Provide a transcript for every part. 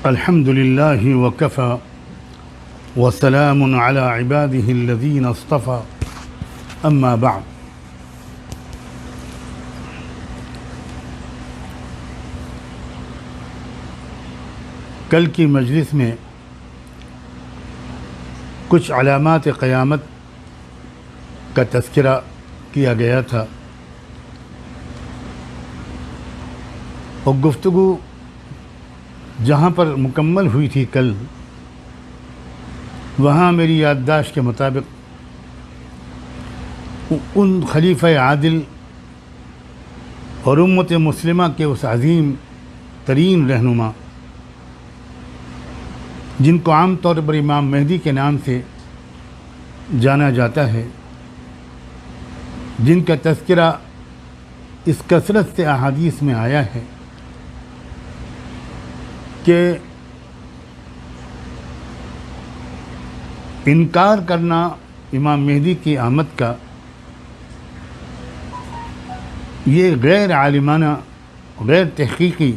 अल्हम्दुलिल्लाहि वकफ़ा वसलामुन अला इबादिहिल्लज़ीना इस्तफ़ा अम्मा बअद। कल की मजलिस में कुछ अलामात क़यामत का तज़किरा किया गया था और गुफ्तगू जहाँ पर मुकम्मल हुई थी कल, वहाँ मेरी याददाश्त के मुताबिक उन खलीफ़ा आदिल और उम्मत मुस्लिमा के उस अज़ीम तरीन रहनुमा जिनको आम तौर पर इमाम मेहदी के नाम से जाना जाता है, जिनका तज़किरा इस कसरत से अहादीस में आया है कि इनकार करना इमाम मेहदी की आमद का ये गैर आलिमाना, गैर तहक़ीक़ी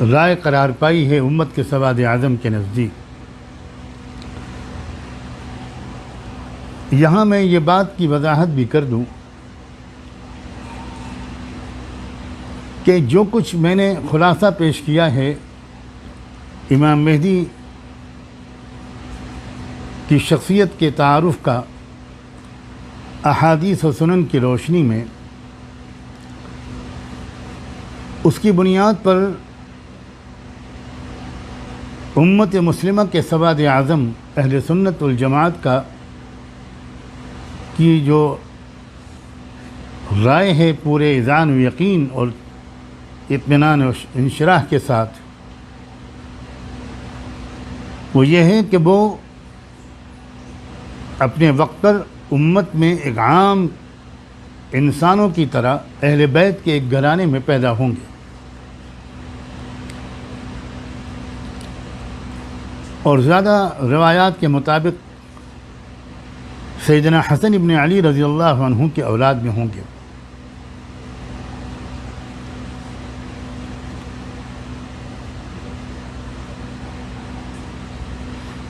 राय करार पाई है उम्मत के सवाद आज़म के नज़दीक। यहाँ मैं ये बात की वजाहत भी कर दूँ कि जो कुछ मैंने खुलासा पेश किया है इमाम मेहदी की शख्सियत के तारुफ़ का अहादीस व सुनन की रोशनी में, उसकी बुनियाद पर उम्मत मुस्लिमा के सवाद आज़म अहले सुन्नत वल जमात का की जो राय है पूरे इज़ान व यकीन और इत्मीनान और इंशराह के साथ, वो ये है कि वो अपने वक्त पर उम्मत में एक आम इंसानों की तरह अहले बैत के एक घराने में पैदा होंगे और ज़्यादा रवायात के मुताबिक सैयदना हसन इब्न अली रज़ियल्लाहु अन्हु के औलाद में होंगे।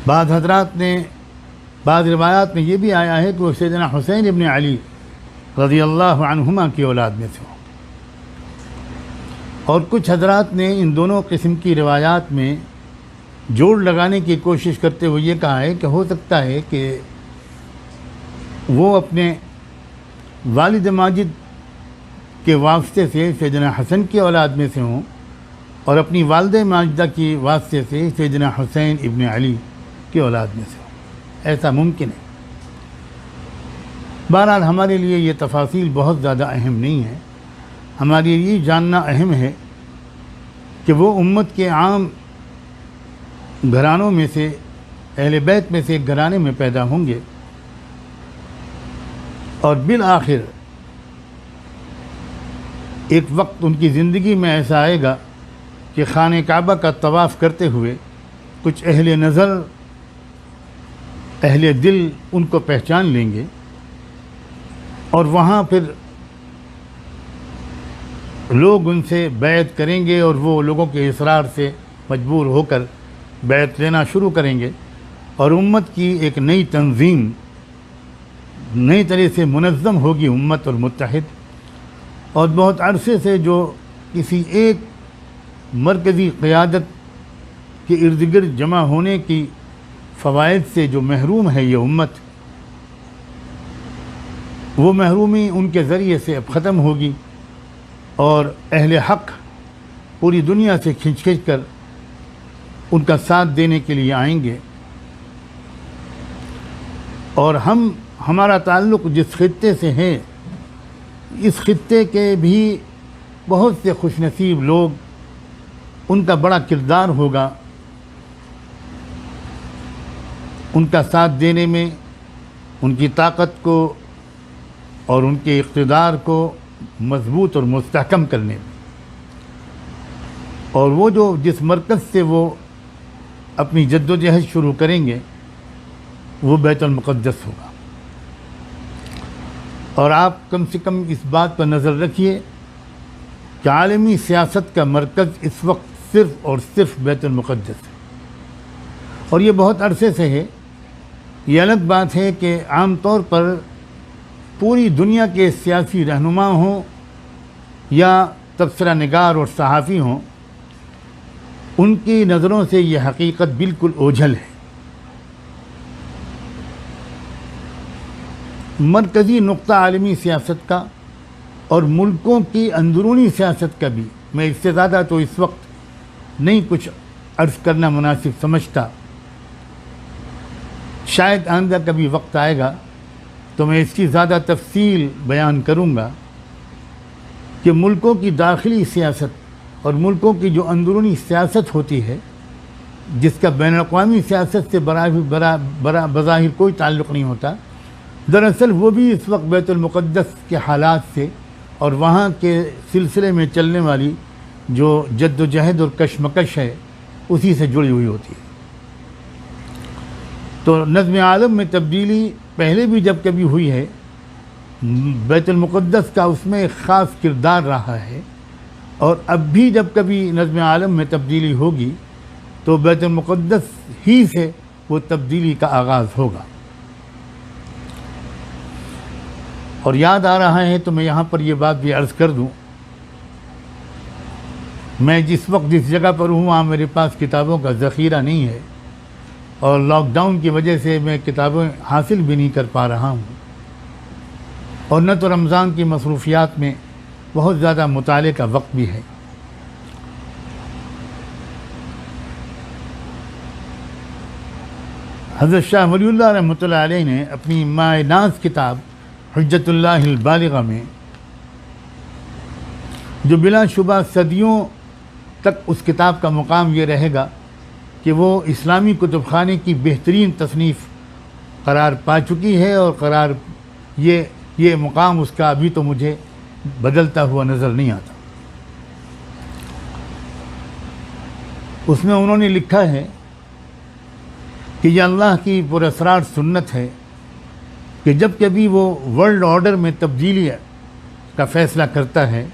बाद हज़रात ने, बाद रिवायात में ये भी आया है कि वो सैयदना हुसैन इब्न अली रज़ियल्लाहु अन्हुमा की औलाद में थे। और कुछ हज़रात ने इन दोनों किस्म की रिवायात में जोड़ लगाने की कोशिश करते हुए ये कहा है कि हो सकता है कि वो अपने वालिद माजिद के वास्ते से सैयदना हसन की औलाद में से हों और अपनी वालिदा माजिदा की वास्ते से सैयदना हुसैन इब्न अली की औलाद में से हो। ऐसा मुमकिन है। बहरहाल हमारे लिए ये तफासील बहुत ज़्यादा अहम नहीं है। हमारे लिए जानना अहम है कि वो उम्मत के आम घरानों में से, अहले बैत में से एक घराने में पैदा होंगे और बिल आखिर एक वक्त उनकी ज़िंदगी में ऐसा आएगा कि खाने काबा का तवाफ़ करते हुए कुछ अहले नज़र, अहले दिल उनको पहचान लेंगे और वहाँ फिर लोग उनसे बैत करेंगे और वो लोगों के इसरार से मजबूर होकर बैत लेना शुरू करेंगे और उम्मत की एक नई तंजीम नई तरह से मुनज़्ज़म होगी उम्मत और मुत्तहिद। और बहुत अरसे से जो किसी एक मरकज़ी क़यादत के इर्द गिर्द जमा होने की फ़वाइद से जो महरूम है ये उम्मत, वो महरूमी उनके ज़रिए से अब ख़त्म होगी और अहले हक़ पूरी दुनिया से खिंच खिंच कर उनका साथ देने के लिए आएंगे। और हमारा ताल्लुक़ जिस ख़ित्ते से है, इस ख़ित्ते के भी बहुत से खुशनसीब लोग, उनका बड़ा किरदार होगा उनका साथ देने में, उनकी ताकत को और उनके इक़्तिदार को मज़बूत और मुस्तहकम करने में। और वो जो जिस मरकज़ से वो अपनी जद्दोजहद शुरू करेंगे वो बैतुल मुक़द्दस होगा। और आप कम से कम इस बात पर नज़र रखिए कि आलमी सियासत का मरकज़ इस वक्त सिर्फ़ और सिर्फ बैतुल मुक़द्दस है। और ये बहुत अरसे से है। ये अलग बात है कि आम तौर पर पूरी दुनिया के सियासी रहनुमा हों या तबसरा निगार और सहाफ़ी हों, उनकी नज़रों से ये हकीकत बिल्कुल ओझल है। मरकज़ी नुक्ता आलमी सियासत का और मुल्कों की अंदरूनी सियासत का भी, मैं इससे ज़्यादा तो इस वक्त नहीं कुछ अर्ज़ करना मुनासिब समझता। शायद आइंदा कभी वक्त आएगा तो मैं इसकी ज़्यादा तफसील बयान करूँगा कि मुल्कों की दाखिली सियासत और मुल्कों की जो अंदरूनी सियासत होती है, जिसका बैनुल-अक़वामी सियासत से बज़ाहिर कोई ताल्लुक़ नहीं होता, दरअसल वो भी इस वक्त बैतुल मुक़द्दस के हालात से और वहाँ के सिलसिले में चलने वाली जो जद्दोजहद और कशमकश है, उसी से जुड़ी हुई होती है। तो नज़्म आलम में तब्दीली पहले भी जब कभी हुई है, बैतुल मुक़द्दस का उसमें एक ख़ास किरदार रहा है, और अब भी जब कभी नज़्म आलम में तब्दीली होगी तो बैतुल मुक़द्दस ही से वो तब्दीली का आगाज़ होगा। और याद आ रहा है तो मैं यहाँ पर ये बात भी अर्ज़ कर दूँ, मैं जिस वक्त जिस जगह पर हूँ वहाँ मेरे पास किताबों का ज़ख़ीरा नहीं है, और लॉकडाउन की वजह से मैं किताबें हासिल भी नहीं कर पा रहा हूँ, और न तो रमज़ान की मसरूफ़ियात में बहुत ज़्यादा मुताले का वक्त भी है। हज़रत शाह वलीउल्लाह रहमतुल्लाह अलैह ने अपनी माए नाज़ किताब हुज्जतुल्लाहिल बालिग़ा में, जो बिलाशुबा सदियों तक उस किताब का मुकाम ये रहेगा कि वो इस्लामी कुतुबखाने की बेहतरीन तसनीफ़ करार पा चुकी है, और करार ये मुकाम उसका अभी तो मुझे बदलता हुआ नज़र नहीं आता। उसमें उन्होंने लिखा है कि यह अल्लाह की पुरअसरार सुन्नत है कि जब कभी वो वर्ल्ड ऑर्डर में तब्दीली का फ़ैसला करता है,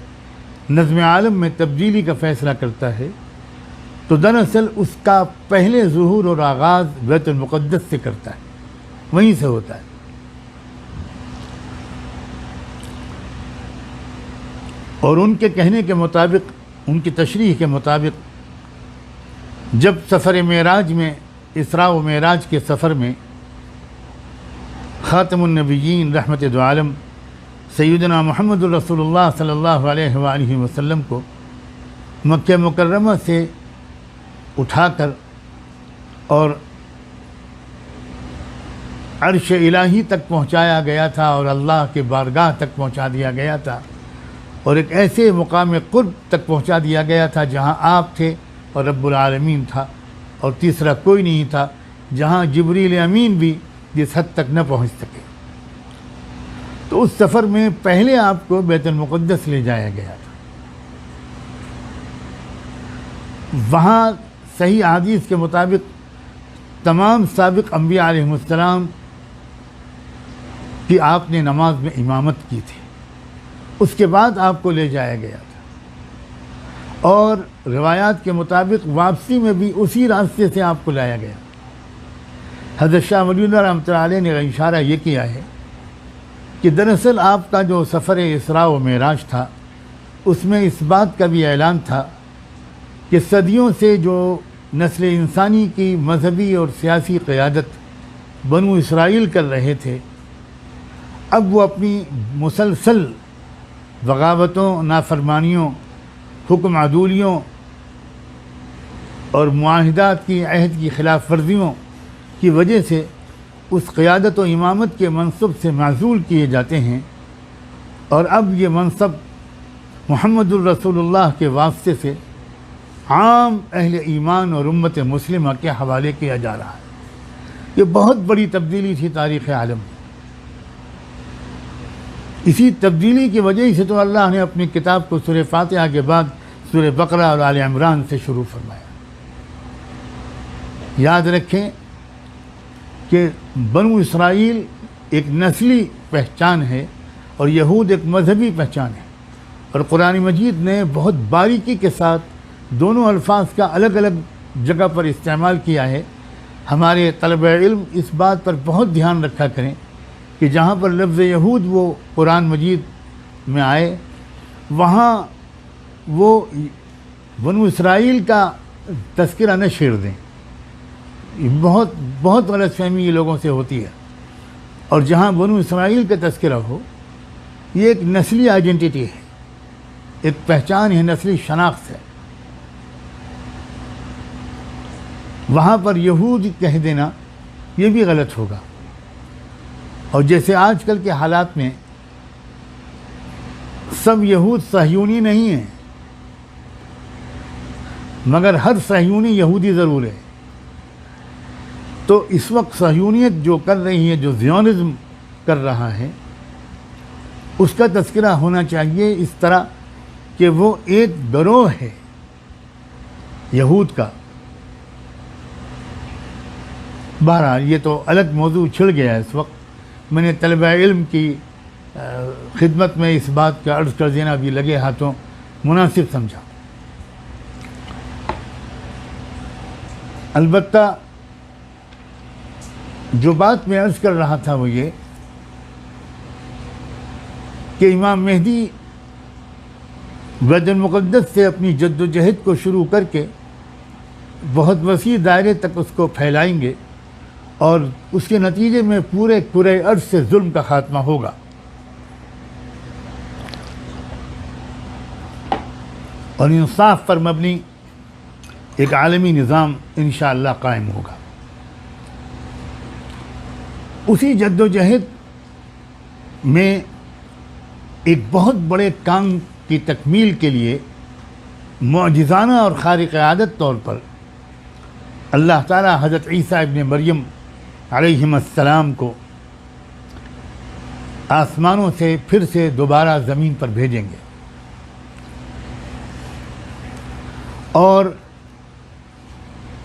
नज़्म आलम में तब्दीली का फ़ैसला करता है, तो दरअसल उसका पहले ज़ुहूर और आगाज़ बैतुल मुक़द्दस से करता है, वहीं से होता है। और उनके कहने के मुताबिक, उनकी तशरीह के मुताबिक, जब सफ़र मेराज में, इसरा व मेराज के सफ़र में ख़ातमुन नबिय्यीन रहमत दो आलम सय्यदना मुहम्मदुर रसूलुल्लाह सल्लल्लाहु अलैहि वसल्लम को मक्के मुकर्रमा से उठाकर और अर्श इलाही तक पहुँचाया गया था और अल्लाह के बारगाह तक पहुँचा दिया गया था, और एक ऐसे मुकाम क़ुर्ब तक पहुँचा दिया गया था जहाँ आप थे और रब्बुल आलमीन था, और तीसरा कोई नहीं था, जहाँ जिब्रील अमीन भी जिस हद तक न पहुँच सके। तो उस सफ़र में पहले आपको बैतुल मुक़द्दस ले जाया गया था। वहाँ सही हदीस के मुताबिक तमाम साबिक़ अंबिया अलैहिमुस्सलाम की आपने नमाज में इमामत की थी, उसके बाद आपको ले जाया गया था, और रिवायात के मुताबिक वापसी में भी उसी रास्ते से आपको लाया गया। हज़रत शाह वलीउल्लाह रहमतुल्लाह अलैह ने इशारा ये किया है कि दरअसल आपका जो सफ़र इसरा व मेराज था, उसमें इस बात का भी ऐलान था कि सदियों से जो नस्ल इंसानी की मजहबी और सियासी क़यादत बनु इसराइल कर रहे थे, अब वो अपनी मुसलसल बगावतों, नाफरमानियों, हुक्म अदूलियों और मुआहिदात की अहद की खिलाफ वर्जियों की वजह से उस क़यादत व इमामत के मनसब से माज़ूल किए जाते हैं, और अब ये मनसब मुहम्मदुर रसूलुल्लाह के वास्ते से आम अहले ईमान और उम्मत मुस्लिमा के हवाले किया जा रहा है। ये बहुत बड़ी तब्दीली थी तारीख़ आलम में। इसी तब्दीली की वजह से तो अल्लाह ने अपनी किताब को सूरह फातिहा के बाद सूरह बकरा और आले इमरान से शुरू फरमाया। याद रखें कि बनु इसराइल एक नस्ली पहचान है और यहूद एक मजहबी पहचान है, और कुरान मजीद ने बहुत बारीकी के साथ दोनों अल्फाज का अलग अलग जगह पर इस्तेमाल किया है। हमारे तलबे इल्म इस बात पर बहुत ध्यान रखा करें कि जहाँ पर लफ्ज़ यहूद वो कुरान मजीद में आए, वहाँ वो बनु इसराइल का तज़किरा न छेड़ दें। बहुत बहुत गलतफ़हमी ये लोगों से होती है। और जहाँ बनु इसराइल का तज़किरा हो, ये एक नस्ली आइडेंटिटी है, एक पहचान है, नस्ली शनाख्त है। वहाँ पर यहूद कह देना ये भी गलत होगा। और जैसे आजकल के हालात में सब यहूद सहयूनी नहीं हैं, मगर हर सहयूनी यहूदी ज़रूर है। तो इस वक्त सहयूनियत जो कर रही है, जो ज़ियोनिज़्म कर रहा है, उसका तज़किरा होना चाहिए इस तरह कि वो एक गिरोह है यहूद का। बहरहाल ये तो अलग मौजू छिड़ गया है इस वक्त। मैंने तलबा इल्म की खिदमत में इस बात का अर्ज़ कर देना भी लगे हाथों मुनासिब समझा। अलबत्ता जो बात मैं अर्ज़ कर रहा था वो ये कि इमाम मेहदी बैतुल मुक़द्दस से अपनी जद्दोजहद को शुरू करके बहुत वसी दायरे तक उसको फैलाएंगे और उसके नतीजे में पूरे पूरे अर्ज़ से जुल्म का ख़ात्मा होगा। और इंसाफ पर मबनी एक आलमी निज़ाम इंशाअल्लाह कायम होगा। उसी जद्दोजहद में एक बहुत बड़े काम की तकमील के लिए मुअजिज़ाना और खारिक़ आदत तौर पर अल्लाह ताला हज़रत ईसा इब्न मरियम अलैहिस्सलाम को आसमानों से फिर से दोबारा ज़मीन पर भेजेंगे और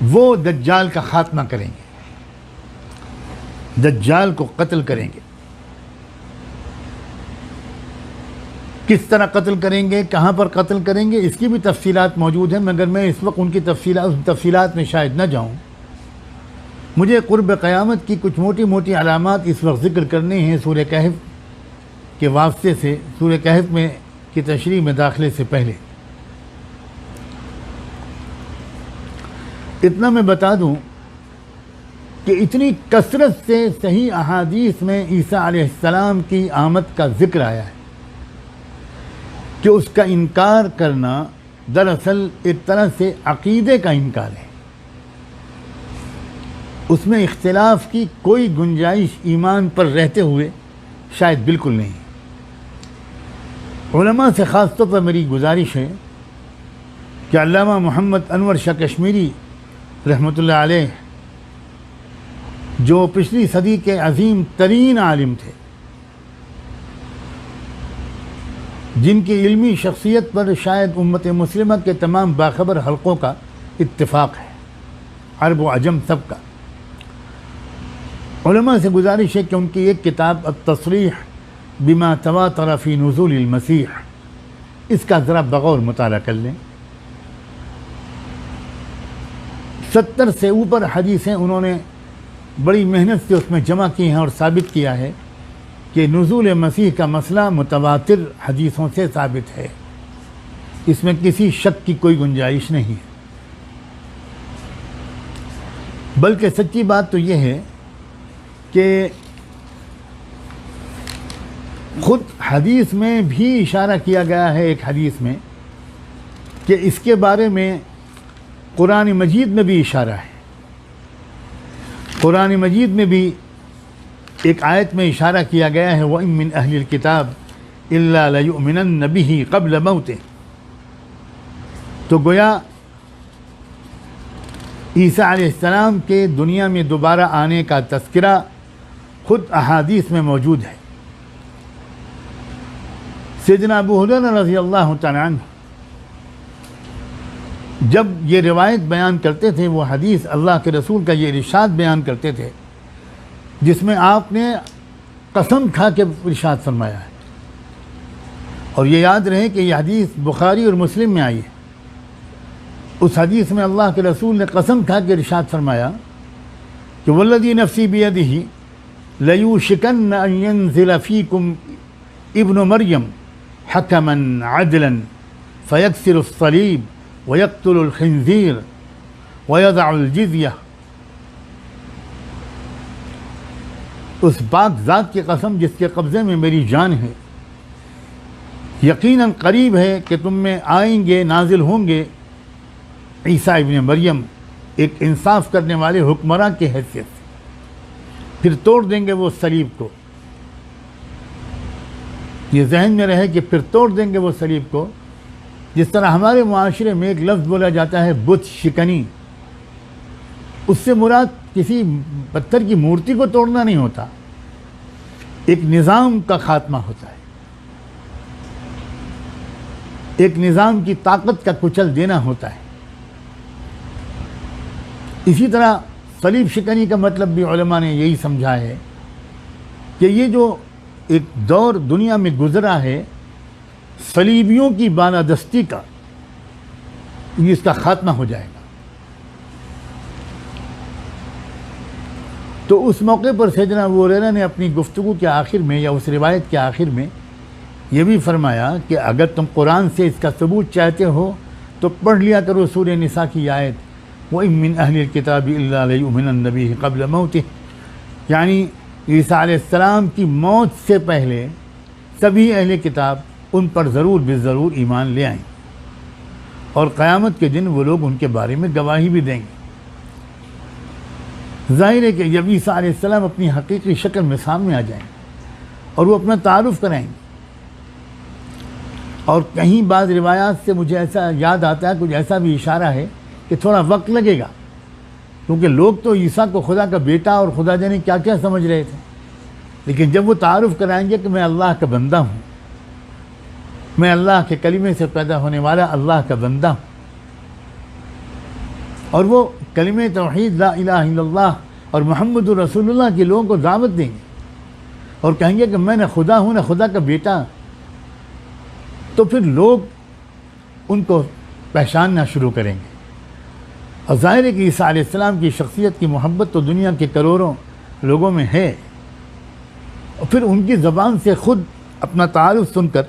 वो दज्जाल का ख़ात्मा करेंगे, दज्जाल को कत्ल करेंगे। किस तरह कत्ल करेंगे, कहाँ पर कत्ल करेंगे, इसकी भी तफसीलात मौजूद हैं, मगर मैं इस वक्त उनकी तफसीलात में शायद न जाऊँ। मुझे क़ुर्ब क़यामत की कुछ मोटी मोटी अलामात इस वक्त ज़िक्र करने हैं सूरह कहफ़ के वास्ते से, सूरह कहफ़ में की तशरीह में दाखिले से पहले। इतना मैं बता दूं कि इतनी कसरत से सही अहादीस में ईसा अलैहिस्सलाम की आमद का ज़िक्र आया है कि उसका इनकार करना दरअसल एक तरह से अक़ीदे का इनकार है। उसमें इख्तिलाफ़ की कोई गुंजाइश ईमान पर रहते हुए शायद बिल्कुल नहीं। उलमा से ख़ास तौर पर मेरी गुजारिश है कि अल्लामा मोहम्मद अनवर शाह कश्मीरी रहमतुल्लाह अलैह, जो पिछली सदी के अजीम तरीन आलिम थे, जिनकी इल्मी शख्सियत पर शायद उम्मत मुस्लिमा के तमाम बाखबर हलक़ों का इत्तिफ़ाक़ है, अरब व अजम सब का। उलमा से गुजारिश है कि उनकी एक किताब अत-तस्रीह बिमा तवातर फ़ी नुज़ूलिल मसीह, इसका ज़रा बग़ौर मुताला कर लें। 70 से ऊपर हदीसें उन्होंने बड़ी मेहनत से उसमें जमा की हैं और साबित किया है कि नुज़ूल मसीह का मसला मुतवातिर हदीसों से साबित है, इसमें किसी शक की कोई गुंजाइश नहीं है। बल्कि सच्ची बात तो यह है कि ख़ुद हदीस में भी इशारा किया गया है, एक हदीस में, कि इसके बारे में कुरान मजीद में भी इशारा है। कुरान मजीद में भी एक आयत में इशारा किया गया है, व मिन अहलिल किताब इल्ला लयुमिनन्न बिही क़ब्ल मौतिह। तो गोया ईसा अलैहिस्सलाम के दुनिया में दोबारा आने का तज़किरा ख़ुद अहादीस में मौजूद है। सैयदना अबू हुरैरा रज़ियल्लाहु तआला अन्हु जब ये रिवायत बयान करते थे, वो हदीस अल्लाह के रसूल का ये इरशाद बयान करते थे जिसमें आपने कसम खा के इरशाद फरमाया है। और ये याद रहे कि यह हदीस बुखारी और मुस्लिम में आई है उस हदीस में अल्लाह के रसूल ने कसम खा के इरशाद फरमाया कि वल्लज़ी नफ़्सी बियदिही लयूशिकन्न अन यंज़िल फ़ीकुम इब्नु मरियम हकमन अदलन फ़यक्सिरु सलीब वयक़्तुलुल खिंज़ीर वयज़अुल जिज़्या। उस पाक ज़ात की कसम जिसके कब्ज़े में मेरी जान है, यकीनन करीब है कि तुम में आएंगे, नाजिल होंगे ईसा इब्न मरियम एक इंसाफ करने वाले हुक्मरान की हैसियत से, फिर तोड़ देंगे वो सलीब को। ये जहन में रहे कि फिर तोड़ देंगे वो सलीब को। जिस तरह हमारे मुआशरे में एक लफ्ज़ बोला जाता है बुत शिकनी, उससे मुराद किसी पत्थर की मूर्ति को तोड़ना नहीं होता, एक निज़ाम का खात्मा होता है, एक निज़ाम की ताकत का कुचल देना होता है। इसी तरह सलीब शिकनी का मतलब भी उलमा ने यही समझा है कि ये जो एक दौर दुनिया में गुज़रा है सलीबियों की बालादस्ती का, ये इसका खात्मा हो जाएगा। तो उस मौके पर सैयदना अबू हुरैरा ने अपनी गुफ्तगू के आखिर में या उस रिवायत के आखिर में ये भी फरमाया कि अगर तुम कुरान से इसका सबूत चाहते हो तो पढ़ लिया करो सूरह निसा की आयत, व इन मिन अहलिल किताबि इल्ला लयुमिनन बिही क़ब्ल मौतिह, यानी ईसा अलैहिस्सलाम की मौत से पहले सभी अहले किताब उन पर ज़रूर बेज़रूर ईमान ले आएंगे और क़यामत के दिन वो लोग उनके बारे में गवाही भी देंगे। ज़ाहिर है कि जब ईसा अलैहिस्सलाम अपनी हकीकी शक्ल में सामने आ जाएंगे और वो अपना तारुफ़ कराएंगे, और कहीं बाद रिवायात से मुझे ऐसा याद आता है, कुछ ऐसा भी इशारा है कि थोड़ा वक्त लगेगा, क्योंकि लोग तो ईसा को खुदा का बेटा और खुदा जाने क्या क्या समझ रहे थे। लेकिन जब वो तारुफ़ कराएंगे कि मैं अल्लाह का बंदा हूँ, मैं अल्लाह के कलिमे से पैदा होने वाला अल्लाह का बंदा हूँ, और वो कलिमे तौहीद ला इलाहा इल्लल्लाह और मुहम्मदुर रसूलुल्लाह के लोगों को दावत देंगे और कहेंगे कि मैं न खुदा हूँ न खुदा का बेटा, तो फिर लोग उनको पहचानना शुरू करेंगे। और ज़ाहिर है कि ईसा अलैहिस्सलाम की शख्सियत की मोहब्बत तो दुनिया के करोड़ों लोगों में है, और फिर उनकी ज़बान से ख़ुद अपना तारुफ़ सुनकर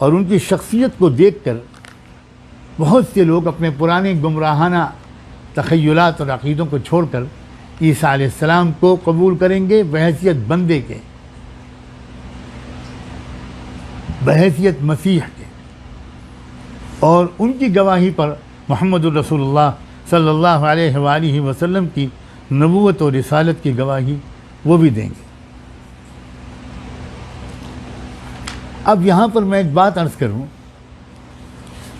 और उनकी शख्सियत को देखकर बहुत से लोग अपने पुराने गुमराहाना तख़य्युलात और अक़ीदों को छोड़कर ईसा अलैहिस्सलाम को कबूल करेंगे बहैसियत बंदे के, बहैसियत मसीह के, और उनकी गवाही पर मुहम्मदुर रसूलुल्लाह सल्लल्लाहु अलैहि वसल्लम की नबूवत और रिसालत की गवाही वो भी देंगे। अब यहाँ पर मैं एक बात अर्ज़ करूँ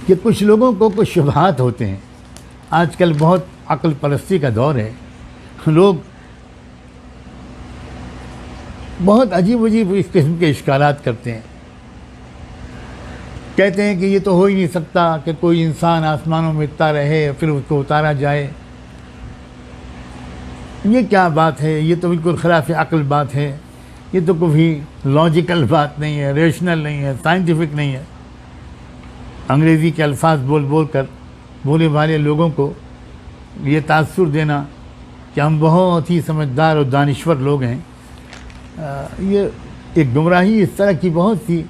कि कुछ लोगों को कुछ शुबहात होते हैं। आजकल बहुत अक्ल परस्ती का दौर है, लोग बहुत अजीब अजीब इस किस्म के इश्कालात करते हैं। कहते हैं कि ये तो हो ही नहीं सकता कि कोई इंसान आसमानों में उड़ता रहे फिर उसको उतारा जाए, ये क्या बात है, ये तो बिल्कुल खिलाफ अक्ल बात है, ये तो कभी लॉजिकल बात नहीं है, रेशनल नहीं है, साइंटिफिक नहीं है। अंग्रेज़ी के अल्फाज बोल बोल कर भोले भाले लोगों को ये तासुर देना कि हम बहुत ही समझदार और दानिश्वर लोग हैं, ये एक गुमराही इस तरह की बहुत सी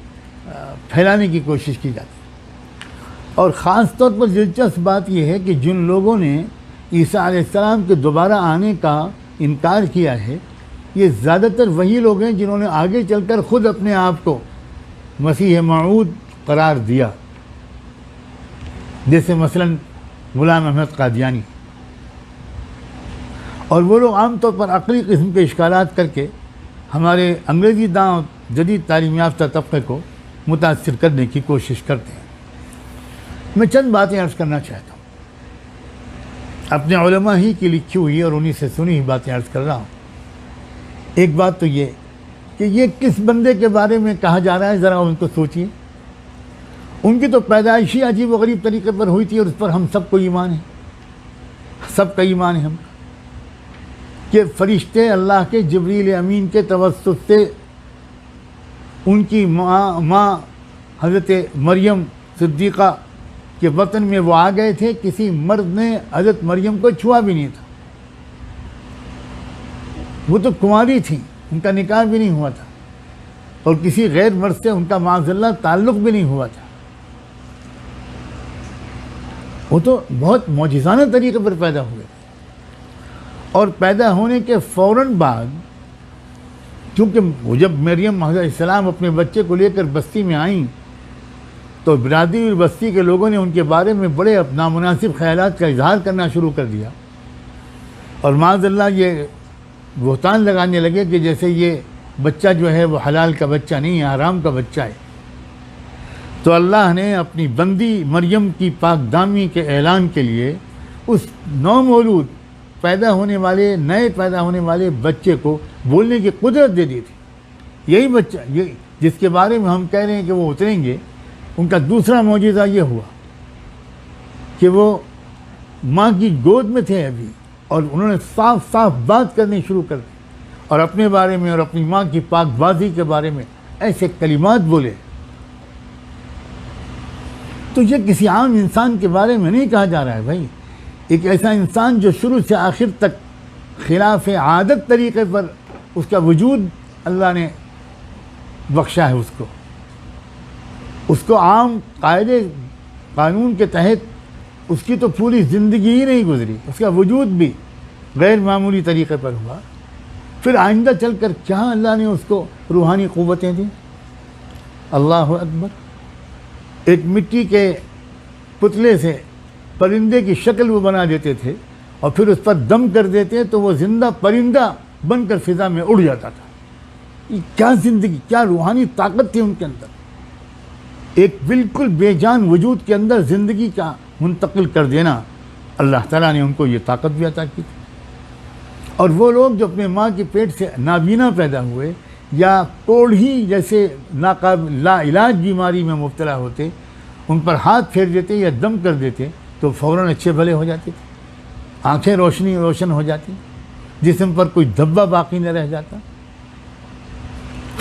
फैलाने की कोशिश की जाती है। और ख़ास तौर पर दिलचस्प बात यह है कि जिन लोगों ने ईसा अलैहिस्सलाम के दोबारा आने का इनकार किया है, ये ज़्यादातर वही लोग हैं जिन्होंने आगे चलकर ख़ुद अपने आप को मसीह मऊद करार दिया, जैसे मसलन गुलाम अहमद कादियानी। और वो लोग आम तौर पर अक़ली किस्म के इश्कालात करके हमारे अंग्रेज़ी दांव जदीद तालीम याफ्ता तबक़े को मुतासिर करने की कोशिश करते हैं। मैं चंद बातें अर्ज़ करना चाहता हूँ, अपने उलमा ही की लिखी हुई और उन्हीं से सुनी हुई बातें अर्ज़ कर रहा हूँ। एक बात तो ये कि ये किस बंदे के बारे में कहा जा रहा है, ज़रा उनको सोचिए। उनकी तो पैदाइशी अजीब व गरीब तरीके पर हुई थी और उस पर हम सबको ईमान है, सबका ईमान है हम कि फ़रिश्ते अल्लाह के जिब्रील अमीन के तवस्सुत से उनकी माँ हज़रत मरियम सिद्दीक़ा कि वतन में वो आ गए थे, किसी मर्द ने हज़रत मरियम को छुआ भी नहीं था। वो तो कुंवारी थी, उनका निकाह भी नहीं हुआ था, और किसी गैर मर्द से उनका माज़अल्लाह ताल्लुक़ भी नहीं हुआ था। वो तो बहुत मौजिज़ाना तरीक़े पर पैदा हुए, और पैदा होने के फ़ौरन बाद, क्योंकि जब मरियम अलैहिस्सलाम अपने बच्चे को लेकर बस्ती में आईं तो बिरादरी बस्ती के लोगों ने उनके बारे में बड़े नामुनासिब ख़यालात का इजहार करना शुरू कर दिया, और माज़अल्लाह ये बुहतान लगाने लगे कि जैसे ये बच्चा जो है वो हलाल का बच्चा नहीं है, हराम का बच्चा है। तो अल्लाह ने अपनी बंदी मरियम की पाकदामी के ऐलान के लिए उस नौमौलूद पैदा होने वाले, नए पैदा होने वाले बच्चे को बोलने की कुदरत दे दी थी। यही बच्चा, ये जिसके बारे में हम कह रहे हैं कि वो उतरेंगे, उनका दूसरा मौजूदा ये हुआ कि वो माँ की गोद में थे अभी, और उन्होंने साफ साफ बात करनी शुरू कर दी, और अपने बारे में और अपनी माँ की पाकबाजी के बारे में ऐसे कलिमात बोले। तो ये किसी आम इंसान के बारे में नहीं कहा जा रहा है भाई, एक ऐसा इंसान जो शुरू से आखिर तक खिलाफ आदत तरीक़े पर उसका वजूद अल्लाह ने बख्शा है, उसको आम कायदे कानून के तहत उसकी तो पूरी ज़िंदगी ही नहीं गुजरी, उसका वजूद भी गैर मामूली तरीक़े पर हुआ। फिर आइंदा चल कर क्या अल्लाह ने उसको रूहानी क़ुव्वतें दी। अल्लाह अकबर। एक मिट्टी के पुतले से परिंदे की शक्ल वो बना देते थे, और फिर उस पर दम कर देते तो वो ज़िंदा परिंदा बनकर फ़िज़ा में उड़ जाता था। ये क्या ज़िंदगी, क्या रूहानी ताकत थी उनके अंदर। एक बिल्कुल बेजान वजूद के अंदर ज़िंदगी का मुंतकिल कर देना, अल्लाह ताला ने उनको ये ताकत भी अता की थी। और वो लोग जो अपने माँ के पेट से नाबीना पैदा हुए या कोढ़ी जैसे लाइलाज बीमारी में मुब्तला होते, उन पर हाथ फेर देते या दम कर देते तो फ़ौरन अच्छे भले हो जाते थे, आँखें रोशन हो जाती, जिस्म पर कोई धब्बा बाकी न रह जाता।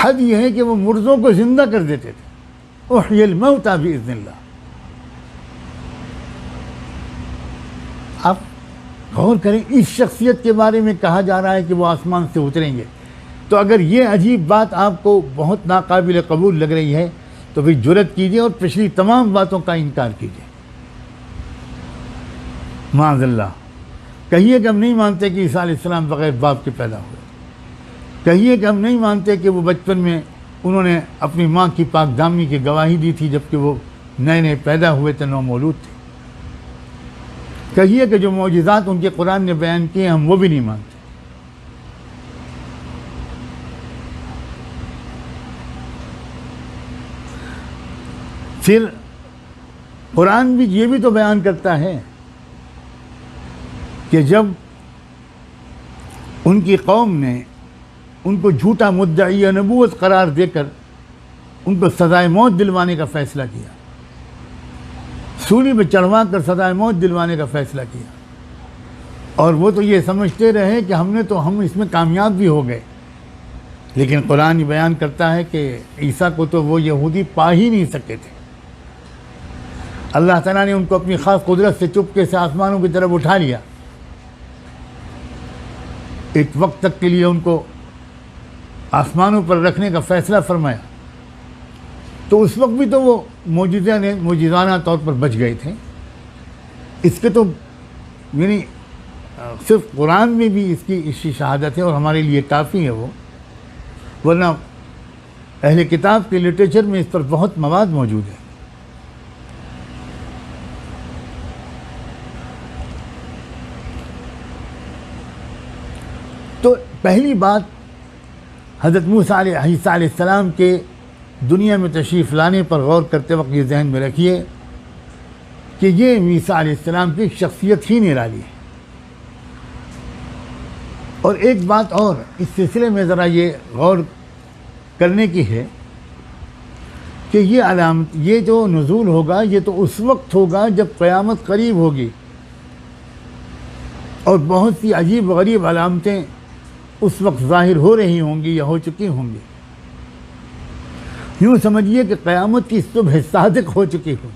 हद यह है कि वो मुर्दों को ज़िंदा कर देते थे। उहयल मौता बिइज़्निल्लाह। आप गौर करें, इस शख्सियत के बारे में कहा जा रहा है कि वो आसमान से उतरेंगे। तो अगर ये अजीब बात आपको बहुत नाकाबिल कबूल लग रही है तो फिर जुर्रत कीजिए और पिछली तमाम बातों का इनकार कीजिए। माज़अल्लाह, कहिए कि हम नहीं मानते कि ईसा अलैहिस्सलाम बग़ैर बाप के पैदा हुए। कहिए कि हम नहीं मानते कि वो बचपन में उन्होंने अपनी माँ की पाकदामी की गवाही दी थी जबकि वो नए नए पैदा हुए थे, नौमौलूद थे। कहिए कि जो मौजिज़ात उनके कुरान ने बयान किए हम वो भी नहीं मानते। फिर कुरान भी ये भी तो बयान करता है कि जब उनकी कौम ने उनको झूठा मुद्दई नबूवत करार देकर उनको सज़ाए मौत दिलवाने का फ़ैसला किया, सूली पे चढ़वा कर सज़ाए मौत दिलवाने का फ़ैसला किया, और वो तो ये समझते रहे कि हम इसमें कामयाब भी हो गए। लेकिन कुरान बयान करता है कि ईसा को तो वो यहूदी पा ही नहीं सके थे। अल्लाह ताला ने उनको अपनी ख़ास कुदरत से चुपके से आसमानों की तरफ उठा लिया, एक वक्त तक के लिए उनको आसमानों पर रखने का फ़ैसला फरमाया। तो उस वक्त भी तो वो मौजिज़ाना तौर पर बच गए थे। इसके तो यानी सिर्फ कुरान में भी इसकी शहादत है और हमारे लिए काफ़ी है वो, वरना अहले किताब के लिटरेचर में इस पर बहुत मवाद मौजूद है। तो पहली बात, हज़रत मूसा अलैहिस्सलाम के दुनिया में तशरीफ़ लाने पर गौर करते वक्त ये जहन में रखिए कि ये मूसा अलैहिस्सलाम की शख्सियत ही निराली है। और एक बात और इस सिलसिले में ज़रा ये गौर करने की है कि ये अलामत, ये जो नुज़ूल होगा ये तो उस वक्त होगा जब क़यामत करीब होगी, और बहुत सी अजीब गरीब अलामतें उस वक्त ज़ाहिर हो रही होंगी या हो चुकी होंगी। यूँ समझिए कि क़यामत की सुबह सादिक हो चुकी होगी।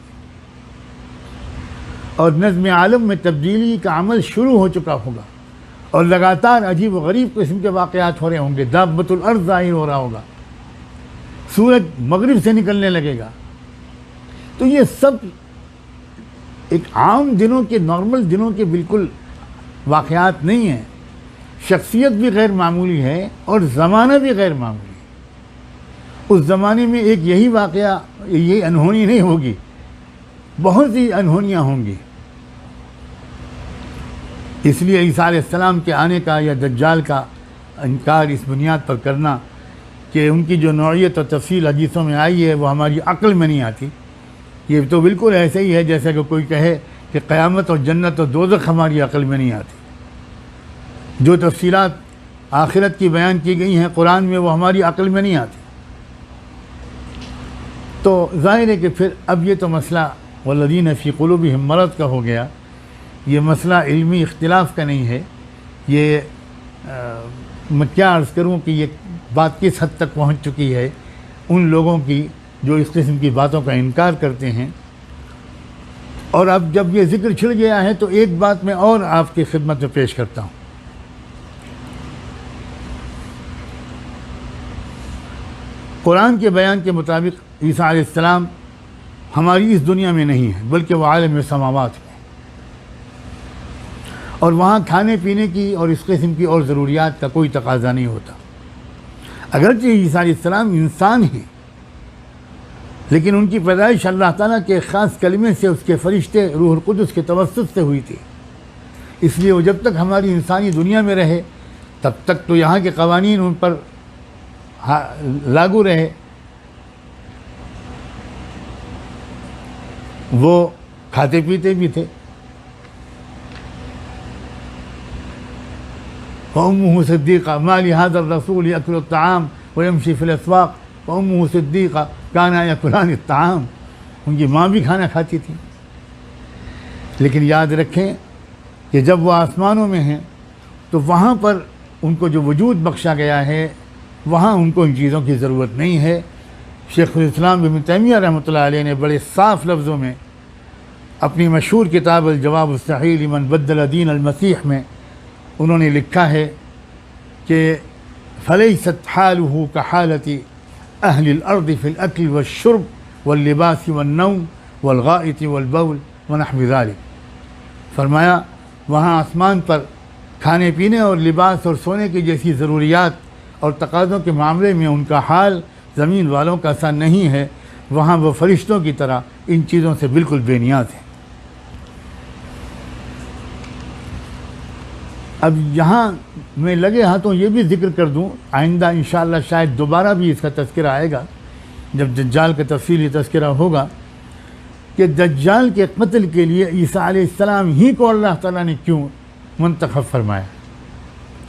और नज़्म आलम में तब्दीली का अमल शुरू हो चुका होगा और लगातार अजीब व गरीब किस्म के वाक़यात हो रहे होंगे। दाब्बतुल अर्ज़ ज़ाहिर हो रहा होगा, सूरज मगरिब से निकलने लगेगा। तो ये सब एक आम दिनों के, नॉर्मल दिनों के बिल्कुल वाक़यात नहीं हैं। शख्सियत भी गैर मामूली है और ज़माना भी गैर मामूली है। उस ज़माने में एक यही वाक़या, ये अनहोनी नहीं होगी, बहुत सी अनहोनियाँ होंगी। इसलिए ईसा अलैहिस्सलाम के आने का या दज्जाल का इनकार इस बुनियाद पर करना कि उनकी जो नौइयत और तफसील हदीसों में आई है वो हमारी अक्ल में नहीं आती, ये तो बिल्कुल ऐसे ही है जैसे कि कोई कहे कि क़यामत और जन्नत और दोज़ख हमारी अक्ल में नहीं आती। जो तफसीलात आखिरत की बयान की गई हैं कुरान में वो हमारी अक्ल में नहीं आती। तो ज़ाहिर है कि फिर अब ये तो मसला वल्लज़ीन फ़ी क़ुलूबिहिम मरज़ का हो गया। ये मसला इल्मी इख्तिलाफ़ का नहीं है। ये मैं क्या अर्ज़ करूँ कि ये बात किस हद तक पहुँच चुकी है उन लोगों की जो इस किस्म की बातों का इनकार करते हैं। और अब जब ये ज़िक्र छिड़ गया है तो एक बात मैं और आपकी खिदमत में पेश करता हूँ। कुरान के बयान के मुताबिक ईसा अलैहिस्सलाम हमारी इस दुनिया में नहीं है बल्कि वह आलम समावात में, और वहाँ खाने पीने की और इस किस्म की और ज़रूरियात का कोई तकाज़ा नहीं होता। अगरचे ईसा अलैहिस्सलाम इंसान हैं लेकिन उनकी पैदाइश अल्लाह ताला के ख़ास कलमे से उसके फ़रिश्ते रूहुल कुद्स के तवस्सुत से हुई थी। इसलिए वो जब तक हमारी इंसानी दुनिया में रहे तब तक तो यहाँ के क़वानीन उन पर लागू रहे। वो खाते पीते भी थे। फ़उम्मुहु सिद्दीक़ा मा लिहाज़ा रसूल यअकुलु त्ताआम व यमशी फ़िल अस्वाक़ फ़उम्मुहु सिद्दीक़ा काना यअकुलानि त्ताआम। उनकी माँ भी खाना खाती थी। लेकिन याद रखें कि जब वो आसमानों में हैं तो वहाँ पर उनको जो वजूद बख्शा गया है वहाँ उनको इन चीज़ों की ज़रूरत नहीं है। शेखुल इस्लाम इब्न तैमिया रहमतुल्लाह अलैह ने बड़े साफ़ लफ्ज़ों में अपनी मशहूर किताब अल जवाब सही लिमन बद्दल दीन अल मसीह में उन्होंने लिखा है कि फलैसत हालुहु कहालति अहलिल अर्द फिल अक्ल वश्शुर्ब वल लिबास वन नौम वल गाइत वल बौल व नहवी ज़ालिक। फरमाया वहाँ आसमान पर खाने पीने और लिबास और सोने की जैसी ज़रूरियात और तकाज़ों के मामले में उनका हाल ज़मीन वालों का सा नहीं है। वहाँ वो फरिश्तों की तरह इन चीज़ों से बिल्कुल बेनियाज़ हैं। अब यहाँ मैं लगे हाथों ये भी ज़िक्र कर दूँ, आइंदा इंशाअल्लाह शायद दोबारा भी इसका तज़किरा आएगा जब दज्जाल का तफ़सीली तज़किरा होगा कि दज्जाल के क़त्ल के लिए ईसा अलैहिस्सलाम ही को अल्लाह ताला ने क्यों मुंतखब फरमाया।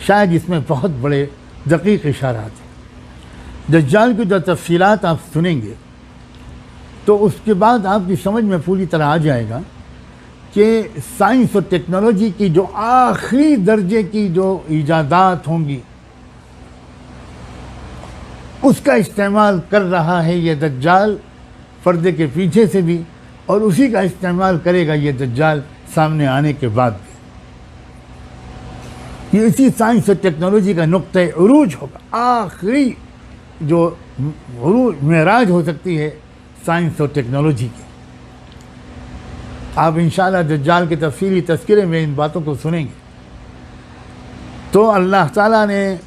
शायद इसमें बहुत बड़े दक़ीक़ इशारात हैं। दज्जाल की जो तफ़सीलात आप सुनेंगे तो उसके बाद आपकी समझ में पूरी तरह आ जाएगा कि साइंस और टेक्नोलॉजी की जो आखिरी दर्जे की जो ईजादात होंगी उसका इस्तेमाल कर रहा है ये दज्जाल पर्दे के पीछे से भी, और उसी का इस्तेमाल करेगा ये दज्जाल सामने आने के बाद भी। ये इसी साइंस और टेक्नोलॉजी का नुक्ते उरूज होगा। आखिरी जो उरूज मेराज हो सकती है साइंस और टेक्नोलॉजी की। आप इंशाअल्लाह दज्जाल के तफसीली तज़किरे में इन बातों को सुनेंगे। तो अल्लाह ताला ने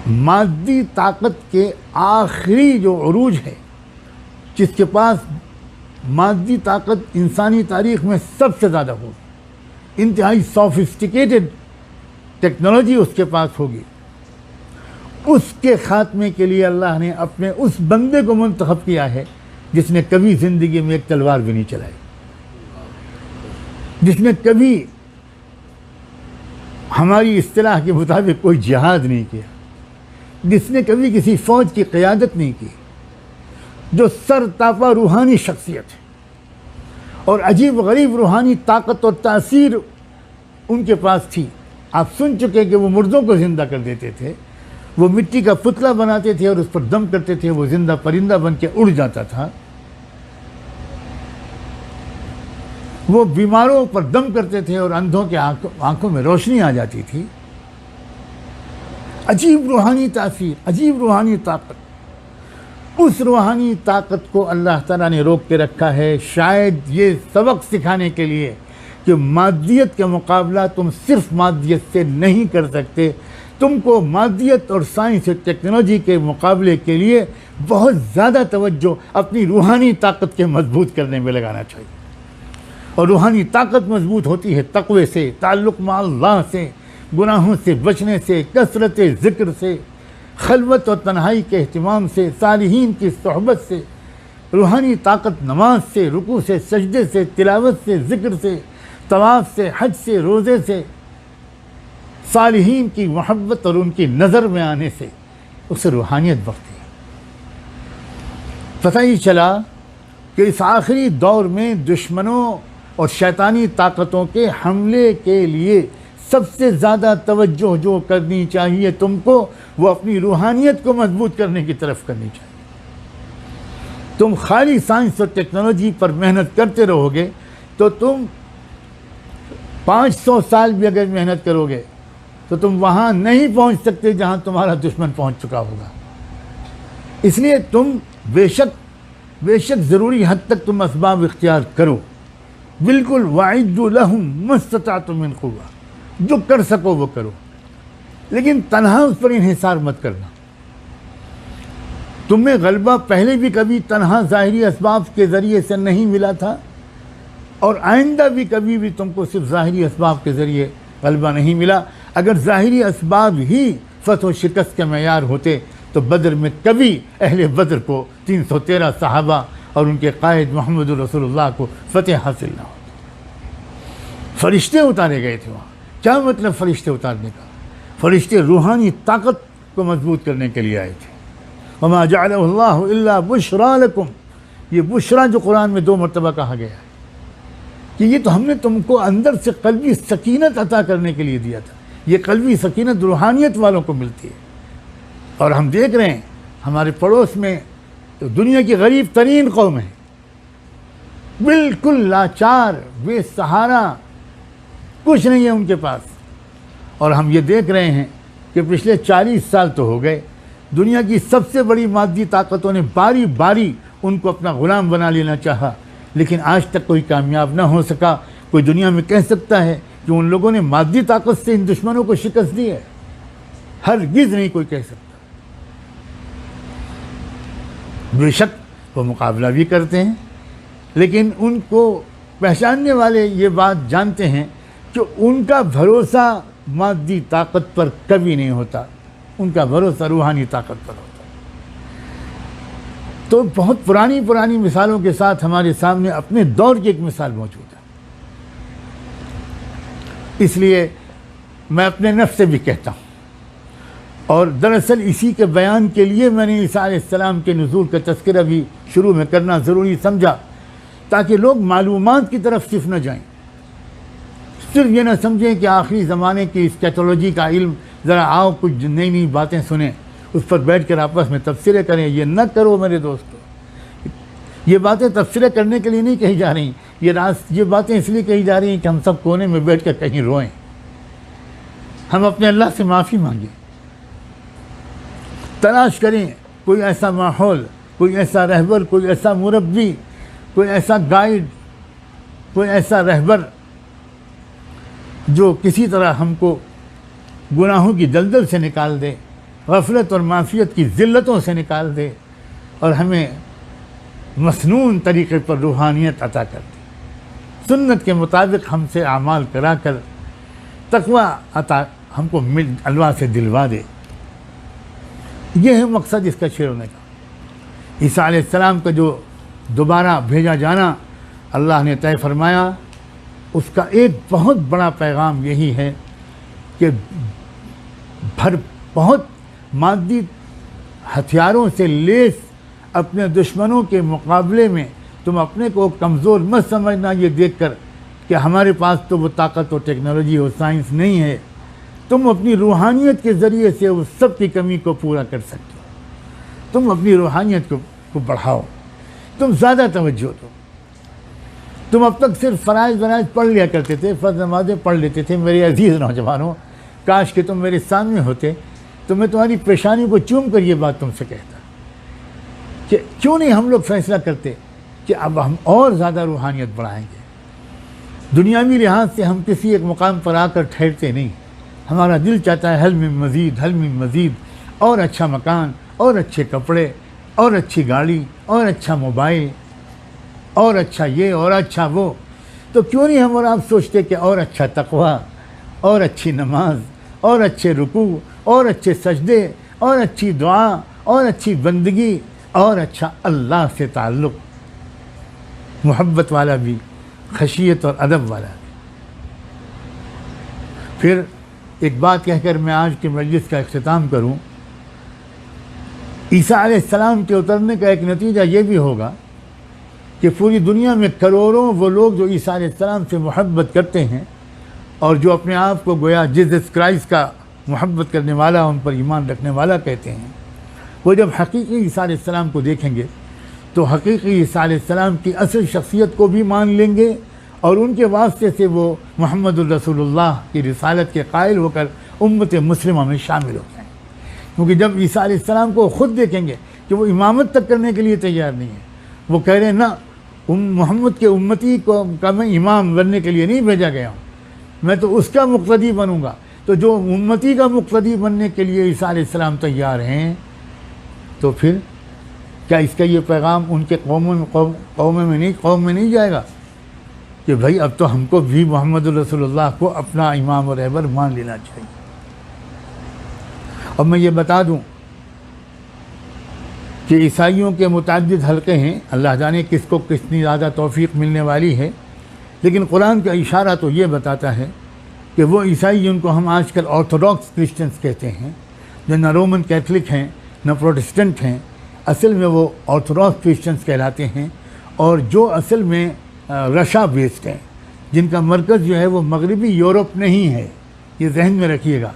मादी ताकत के आखिरी जो उरूज है, जिसके पास मादी ताकत इंसानी तारीख़ में सबसे ज़्यादा होगी, इंतहाई सोफिस्टिकेटेड टेक्नोलॉजी उसके पास होगी, उसके ख़ात्मे के लिए अल्लाह ने अपने उस बंदे को मुंतखब किया है जिसने कभी ज़िंदगी में एक तलवार भी नहीं चलाई, जिसने कभी हमारी इस्तिलाह के मुताबिक कोई जिहाद नहीं किया, जिसने कभी किसी फ़ौज की क़यादत नहीं की, जो सरतापा रूहानी शख्सियत है और अजीब गरीब रूहानी ताकत और तासीर उनके पास थी। आप सुन चुके कि वो मुर्दों को ज़िंदा कर देते थे, वो मिट्टी का पुतला बनाते थे और उस पर दम करते थे, वो ज़िंदा परिंदा बन के उड़ जाता था। वो बीमारों पर दम करते थे और अंधों के आंखों में रोशनी आ जाती थी। अजीब रूहानी तासीर, अजीब रूहानी ताकत। उस रूहानी ताकत को अल्लाह ताला ने रोक के रखा है, शायद ये सबक सिखाने के लिए कि मादियत का मुकाबला तुम सिर्फ मादियत से नहीं कर सकते। तुमको मादियत और साइंस और टेक्नोलॉजी के मुकाबले के लिए बहुत ज़्यादा तवज्जो अपनी रूहानी ताकत के मजबूत करने में लगाना चाहिए। और रूहानी ताकत मजबूत होती है तक़वे से, ताल्लुक़ में अल्लाह से, गुनाहों से बचने से, कसरत ज़िक्र से, खलवत और तन्हाई के अहतमाम से, सालिहीन की सोहबत से। रूहानी ताकत नमाज से, रुकू से, सजदे से, तिलावत से, ज़िक्र से, तवाफ़ से, हज से, रोज़े से, सालिहीन की मोहब्बत और उनकी नज़र में आने से उसे रूहानियत बढ़ती है। पता ही चला कि इस आखिरी दौर में दुश्मनों और शैतानी ताकतों के हमले के लिए सबसे ज़्यादा तवज्जो जो करनी चाहिए तुमको, वो अपनी रूहानियत को मजबूत करने की तरफ करनी चाहिए। तुम खाली साइंस और टेक्नोलॉजी पर मेहनत करते रहोगे तो तुम 500 साल भी अगर मेहनत करोगे तो तुम वहाँ नहीं पहुँच सकते जहाँ तुम्हारा दुश्मन पहुँच चुका होगा। इसलिए तुम बेशक ज़रूरी हद तक तुम असबाब इख्तियार करो, बिल्कुल। वाइदु लहुम मस्ततातुम मिन कुव्वा, जो कर सको वो करो, लेकिन तन्हा उस पर इन्हिसार मत करना। तुम्हें गलबा पहले भी कभी तन्हा ज़ाहिरी असबाब के ज़रिए से नहीं मिला था और आइंदा भी कभी भी तुमको सिर्फ ज़ाहिरी असबाब के ज़रिए गलबा नहीं मिला। अगर ज़ाहिरी असबाब ही फतह व शिकस्त के मयार होते तो बदर में कभी अहले बदर को 313 सहाबा और उनके कायद मोहम्मद रसूलुल्लाह को फतेह हासिल ना होती। फरिश्ते उतारे गए थे वहाँ। क्या मतलब फरिश्ते उतारने का? फरिश्ते रूहानी ताकत को मजबूत करने के लिए आए थे। वमा जअलहुल्लाहु इल्ला बुशरा लकुम, ये बुशरा जो कुरान में 2 मरतबा कहा गया है कि ये तो हमने तुमको अंदर से कल्बी सकीनत अता करने के लिए दिया था। ये कल्बी सकीनत रूहानियत वालों को मिलती है। और हम देख रहे हैं हमारे पड़ोस में तो दुनिया की गरीब तरीन कौम है, बिल्कुल लाचार, बेसहारा, कुछ नहीं है उनके पास। और हम ये देख रहे हैं कि पिछले 40 साल तो हो गए, दुनिया की सबसे बड़ी मादी ताकतों ने बारी बारी उनको अपना गुलाम बना लेना चाहा, लेकिन आज तक कोई कामयाब ना हो सका। कोई दुनिया में कह सकता है कि उन लोगों ने मादी ताकत से इन दुश्मनों को शिकस्त दी है? हरगिज़ नहीं कोई कह सकता। बेशक वो मुकाबला भी करते हैं, लेकिन उनको पहचानने वाले ये बात जानते हैं कि उनका भरोसा मादी ताकत पर कभी नहीं होता, उनका भरोसा रूहानी ताकत पर होता। तो बहुत पुरानी पुरानी मिसालों के साथ हमारे सामने अपने दौर की एक मिसाल मौजूद है। इसलिए मैं अपने नफ्स से भी कहता हूँ, और दरअसल इसी के बयान के लिए मैंने ईसा अलैहिस्सलाम के नुज़ूल का तज़किरा भी शुरू में करना ज़रूरी समझा, ताकि लोग मालूमात की तरफ सिर्फ न जाएं, सिर्फ ये ना समझें कि आखिरी ज़माने की स्कैटोलॉजी का इल्म, ज़रा आओ कुछ नई नई बातें सुने, उस पर बैठ कर आपस में तफसीरें करें। ये न करो मेरे दोस्तों। ये बातें तफसीरें करने के लिए नहीं कही जा रही, ये बातें इसलिए कही जा रही हैं कि हम सब कोने में बैठ कर कहीं रोएं, हम अपने अल्लाह से माफ़ी मांगें, तलाश करें कोई ऐसा माहौल, कोई ऐसा रहबर, कोई ऐसा मुरब्बी, कोई ऐसा गाइड, कोई ऐसा रहबर जो किसी तरह हमको गुनाहों की दलदल से निकाल दे, गफलत और माफियत की ज़िल्लतों से निकाल दे और हमें मसनून तरीक़े पर रूहानियत अता कर दे। सुन्नत के मुताबिक हमसे आमाल करा कर तक़वा अता हमको अल्लाह से दिलवा दे। यह है मकसद इसका शेर होने का। ईसा अलैहिस्सलाम का जो दोबारा भेजा जाना अल्लाह ने तय फरमाया, उसका एक बहुत बड़ा पैगाम यही है कि बहुत मादी हथियारों से लेस अपने दुश्मनों के मुकाबले में तुम अपने को कमज़ोर मत समझना, ये देखकर कि हमारे पास तो वो ताकत और टेक्नोलॉजी और साइंस नहीं है। तुम अपनी रूहानियत के ज़रिए से उस सब की कमी को पूरा कर सकते हो। तुम अपनी रूहानियत को बढ़ाओ, तुम ज़्यादा तवज्जो दो। तुम अब तक सिर्फ फ़राइज़ वराइज़ पढ़ लिया करते थे, फ़र्ज़ नमाज़ें पढ़ लेते थे। मेरे अजीज़ नौजवानों, काश कि तुम मेरे सामने होते तो मैं तुम्हारी पेशानी को चूम कर ये बात तुमसे कहता कि क्यों नहीं हम लोग फ़ैसला करते कि अब हम और ज़्यादा रूहानियत बढ़ाएंगे। दुनियावी लिहाज से हम किसी एक मुकाम पर आकर ठहरते नहीं। हमारा दिल चाहता है हल में मज़ीद, और अच्छा मकान, और अच्छे कपड़े, और अच्छी गाड़ी, और अच्छा मोबाइल, और अच्छा ये और अच्छा वो। तो क्यों नहीं हम और आप सोचते कि और अच्छा तक़वा, और अच्छी नमाज, और अच्छे रुकू, और अच्छे सजदे, और अच्छी दुआ, और अच्छी बंदगी, और अच्छा अल्लाह से ताल्लुक़, मोहब्बत वाला भी, खशियत और अदब वाला भी। फिर एक बात कहकर मैं आज के मजलिस का इख्तिताम करूं। ईसा अलैहिस्सलाम के उतरने का एक नतीजा ये भी होगा कि पूरी दुनिया में करोड़ों वो लोग जो ईसा अलैहिस्सलाम से मोहब्बत करते हैं और जो अपने आप को गोया जीसस क्राइस्ट का मोहब्बत करने वाला, उन पर ईमान रखने वाला कहते हैं, वो जब हकीकी ईसा अलैहिस्सलाम को देखेंगे तो हकीकी ईसा अलैहिस्सलाम की असल शख्सियत को भी मान लेंगे और उनके वास्ते से वो मुहम्मदुर रसूलुल्लाह की रिसालत के कायल होकर उम्मत मुस्लिमा में शामिल हो जाएँ। क्योंकि जब ईसा अलैहिस्सलाम को ख़ुद देखेंगे कि वो इमामत तक करने के लिए तैयार नहीं है, वो कह रहे हैं ना, मोहम्मद के उम्मती को का मैं इमाम बनने के लिए नहीं भेजा गया हूँ, मैं तो उसका मुक़्तदी बनूँगा। तो जो उम्मती का मुक़्तदी बनने के लिए ईसा अलैहिस्सलाम तैयार हैं, तो फिर क्या इसका ये पैगाम उनके कौम में नहीं जाएगा कि भाई अब तो हमको भी मोहम्मद रसूलुल्लाह को अपना इमाम और रहबर मान लेना चाहिए। और मैं ये बता दूं कि ईसाइयों के मुतअद्दिद हल्के हैं, अल्लाह जाने किसको कितनी ज़्यादा तौफीक मिलने वाली है, लेकिन कुरान का इशारा तो ये बताता है कि वो ईसाई जिनको हम आजकल ऑर्थोडॉक्स क्रिश्चियंस कहते हैं, जो न रोमन कैथलिक हैं न प्रोटेस्टेंट हैं, असल में वो ऑर्थोडॉक्स क्रिश्चियंस कहलाते हैं। और जो असल में रशा बेस्ड हैं, जिनका मरकज़ जो है वो मगरबी यूरोप नहीं है, ये जहन में रखिएगा,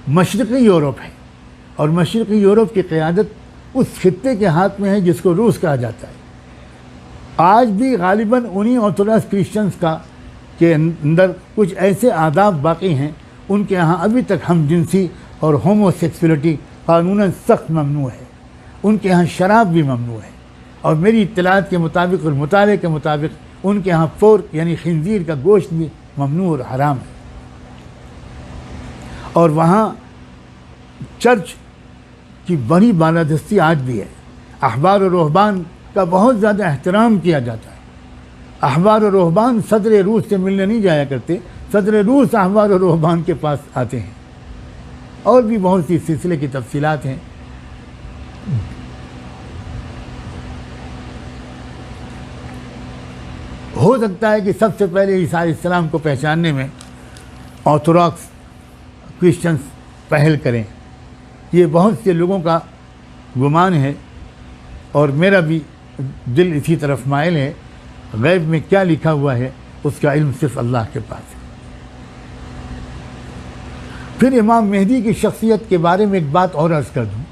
मशरक़ी यूरोप है। और मशरक़ी यूरोप की क़यादत उस खित्ते के हाथ में है जिसको रूस कहा जाता है। आज भी गालिबन उन्हीं ऑर्थोडॉक्स क्रिश्चियंस का के अंदर कुछ ऐसे आदाब बाकी हैं, उनके यहाँ अभी तक हम जिनसी और होमोसेक्सुअलिटी कानूनन सख्त ममनू है, उनके यहाँ शराब भी ममनू है। और मेरी इत्तलात के मुताबिक और मुताले के मुताबिक उनके यहाँ पोर्क यानी खिंजीर का गोश्त भी ममनू और हराम है। और वहाँ चर्च की बड़ी बालादस्ती आज भी है। अहबार और रूहबान का बहुत ज़्यादा एहतराम किया जाता है। अहबार और रूहबान सदर रूस से मिलने नहीं जाया करते, सदर रूस अहबार और रूहबान के पास आते हैं। और भी बहुत सी सिलसिले की तफसीलात हैं। हो सकता है कि सबसे पहले ईसा अलैहिस्सलाम को पहचानने में ऑर्थोडॉक्स क्रिश्चियंस पहल करें, ये बहुत से लोगों का गुमान है और मेरा भी दिल इसी तरफ माइल है। गैब में क्या लिखा हुआ है उसका इल्म सिर्फ अल्लाह के पास है। फिर इमाम मेहदी की शख्सियत के बारे में एक बात और अर्ज़ कर दूँ।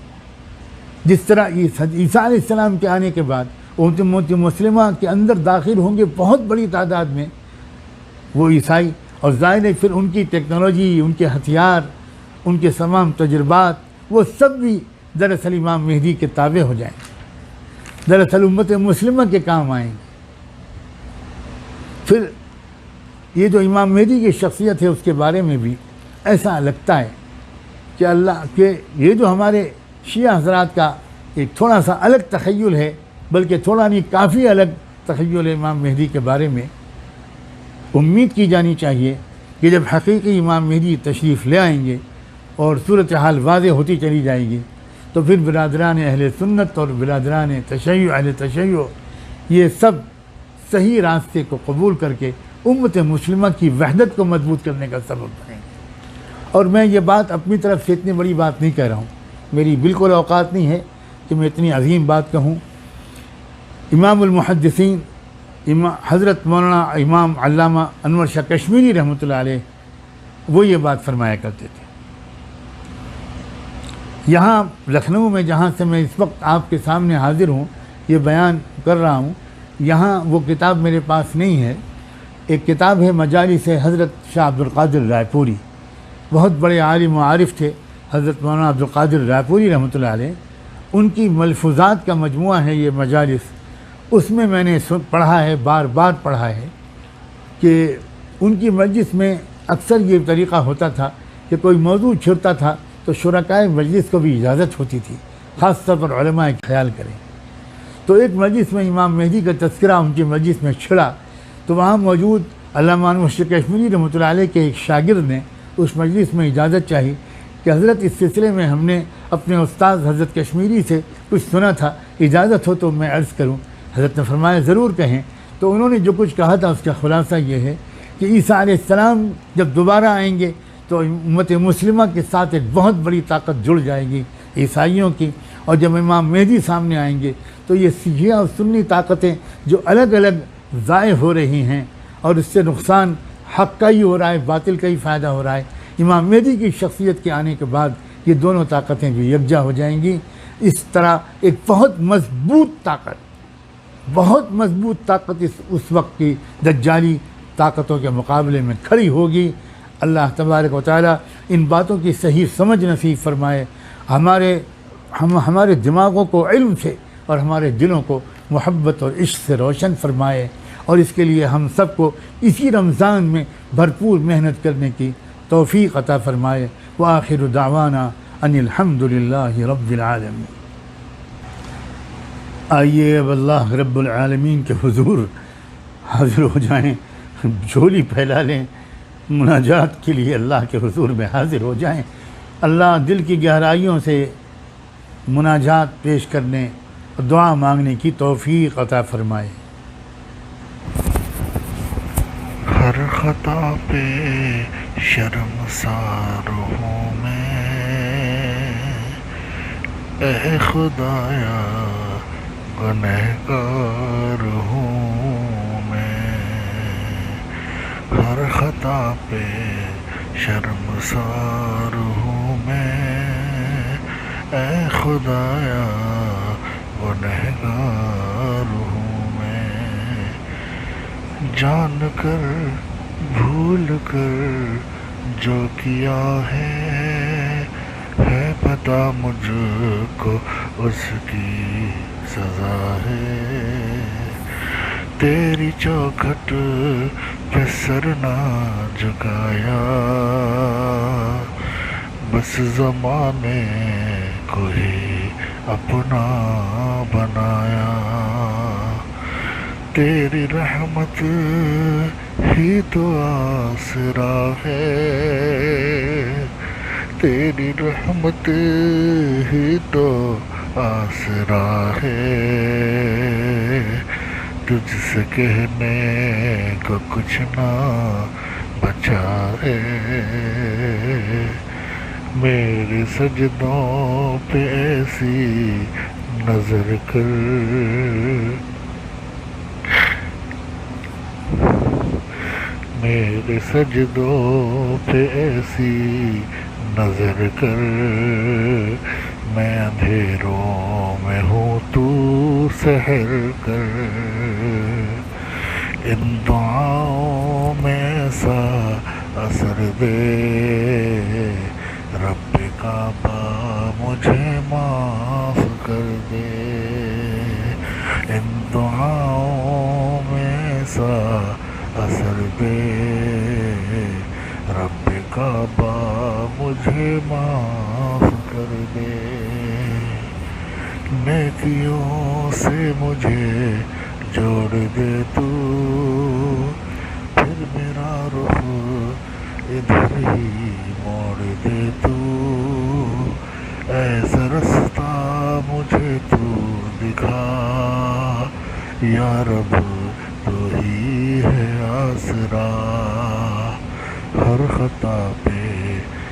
जिस तरह ईसा अलैहिस्सलाम के आने के बाद उम्मत मुस्लिमा के अंदर दाखिल होंगे बहुत बड़ी तादाद में वो ईसाई, और ज़ाहिर है फिर उनकी टेक्नोलॉजी, उनके हथियार, उनके तमाम तजुर्बात, वो सब भी दरअसल इमाम मेहदी के ताबे हो जाएंगे, दरअसल उम्मत मुस्लिमा के काम आएंगे। फिर ये जो इमाम मेहदी की शख्सियत है उसके बारे में भी ऐसा लगता है कि अल्लाह के ये जो हमारे शिया हज़रात का एक थोड़ा सा अलग तख़य्युल है, बल्कि थोड़ा नहीं काफ़ी अलग तख़य्युल है इमाम मेहदी के बारे में। उम्मीद की जानी चाहिए कि जब हकीकी इमाम मेहदी तशरीफ़ ले आएंगे और सूरत हाल वाज़ेह होती चली जाएगी, तो फिर बिरादरान अहले सुन्नत और बिरादरान तशय्युअ अहले तशय्युअ ये सब सही रास्ते को कबूल करके उम्मत मुस्लिमा की वहदत को मजबूत करने का सबब बनेंगे। और मैं ये बात अपनी तरफ से इतनी बड़ी बात नहीं कह रहा हूँ, मेरी बिल्कुल औकात नहीं है कि मैं इतनी अजीम बात कहूँ। इमामुल मुहद्दिसीन हज़रत मौलाना इमाम अल्लामा अनवर शाह कश्मीरी रहमतुल्लाह अलैह वो ये बात फरमाया करते थे। यहाँ लखनऊ में जहाँ से मैं इस वक्त आपके सामने हाजिर हूँ, ये बयान कर रहा हूँ, यहाँ वो किताब मेरे पास नहीं है। एक किताब है मजालिस हज़रत शाह अब्दुल कादिर रायपुरी, बहुत बड़े आलिम व आरिफ थे हज़रत मौलाना अब्दुल कादिर रायपुरी रहमतुल्लाह अलैह। उनकी मलफूज़ात का मजमुआ है ये मजालिस। उसमें मैंने पढ़ा है, बार बार पढ़ा है कि उनकी मजलिस में अक्सर ये तरीक़ा होता था कि कोई मौजू छिड़ता था तो शुरकाए मजलिस को भी इजाज़त होती थी, ख़ास तौर पर उलमाए ख्याल करें। तो एक मजलिस में इमाम मेहदी का तज़किरा उनकी मजलिस में छिड़ा तो वहाँ मौजूद अल्लामा मुश्ताक़ कश्मीरी रहमतुल्लाह अलैह के एक शागिर्द ने उस मजलिस में इजाज़त चाही कि हज़रत इस सिलसिले में हमने अपने उस्ताद हज़रत कश्मीरी से कुछ सुना था, इजाज़त हो तो मैं अर्ज़ करूँ। हज़रत ने फरमाया ज़रूर कहें। तो उन्होंने जो कुछ कहा था उसका ख़ुलासा ये है कि ईसा अलैहिस्सलाम जब दोबारा आएंगे तो उम्मत मुस्लिमा के साथ एक बहुत बड़ी ताकत जुड़ जाएगी ईसाइयों की, और जब इमाम मेहदी सामने आएंगे तो ये शिया और सुन्नी ताकतें जो अलग अलग ज़ाय हो रही हैं और इससे नुकसान हक़ का ही हो रहा है, बातिल का ही फ़ायदा हो रहा है, इमाम मेहदी की शख्सियत के आने के बाद ये दोनों ताकतें भी यकजा हो जाएंगी। इस तरह एक बहुत मज़बूत ताकत उस वक्त की दज्जाली ताकतों के मुकाबले में खड़ी होगी। अल्लाह तबारक व तआला इन बातों की सही समझ नसीब फरमाए, हमारे दिमागों को इल्म से और हमारे दिलों को मोहब्बत और इश्क़ से रोशन फरमाए, और इसके लिए हम सबको इसी रमज़ान में भरपूर मेहनत करने की तौफ़ीक़ अता फरमाए। व आखिरु दावाना अनिल हम्दुलिल्लाहि रब्बिल आलमीन। आइए अब अल्लाह रब्बुल आलमीन के हुज़ूर हाज़िर हो जाएं, झोली फैला लें, मुनाजात के लिए अल्लाह के हुज़ूर में हाज़िर हो जाएं। अल्लाह दिल की गहराइयों से मुनाजात पेश करने और दुआ मांगने की तौफ़ीक़ अता फ़रमाए। हर ख़ता पे शर्मसार हूँ मैं, ऐ खुदाया गुनहगार हूँ मैं। हर ख़ता पे शर्मसार हूँ मैं, ऐ खुदाया गुनहगार हूँ मैं। जान कर भूल कर जो किया है पता मुझको उसकी सज़ा है। तेरी चौखट पे सर ना झुकाया, बस ज़माने को ही अपना बनाया। तेरी रहमत ही तो आसरा है, तेरी रहमत ही तो आसरा है। तुझसे कहने को कुछ ना बचा है, मेरे सजदों पे ऐसी नजर कर, मेरे सजदों पे ऐसी नजर कर। मैं अंधेरों में हूँ तू सहर कर, इन दुआओं में ऐसा असर दे। रब्बे काबा मुझे माफ़ कर दे, इन दुआओं में ऐसा असर दे। रब्बे काबा मुझे माफ़ कर दे। नेकियों से मुझे जोड़ दे तू, फिर मेरा रुख इधर ही मोड़ दे तू। ऐसा रास्ता मुझे तू दिखा, या रब तू ही है आसरा। हर ख़ता पे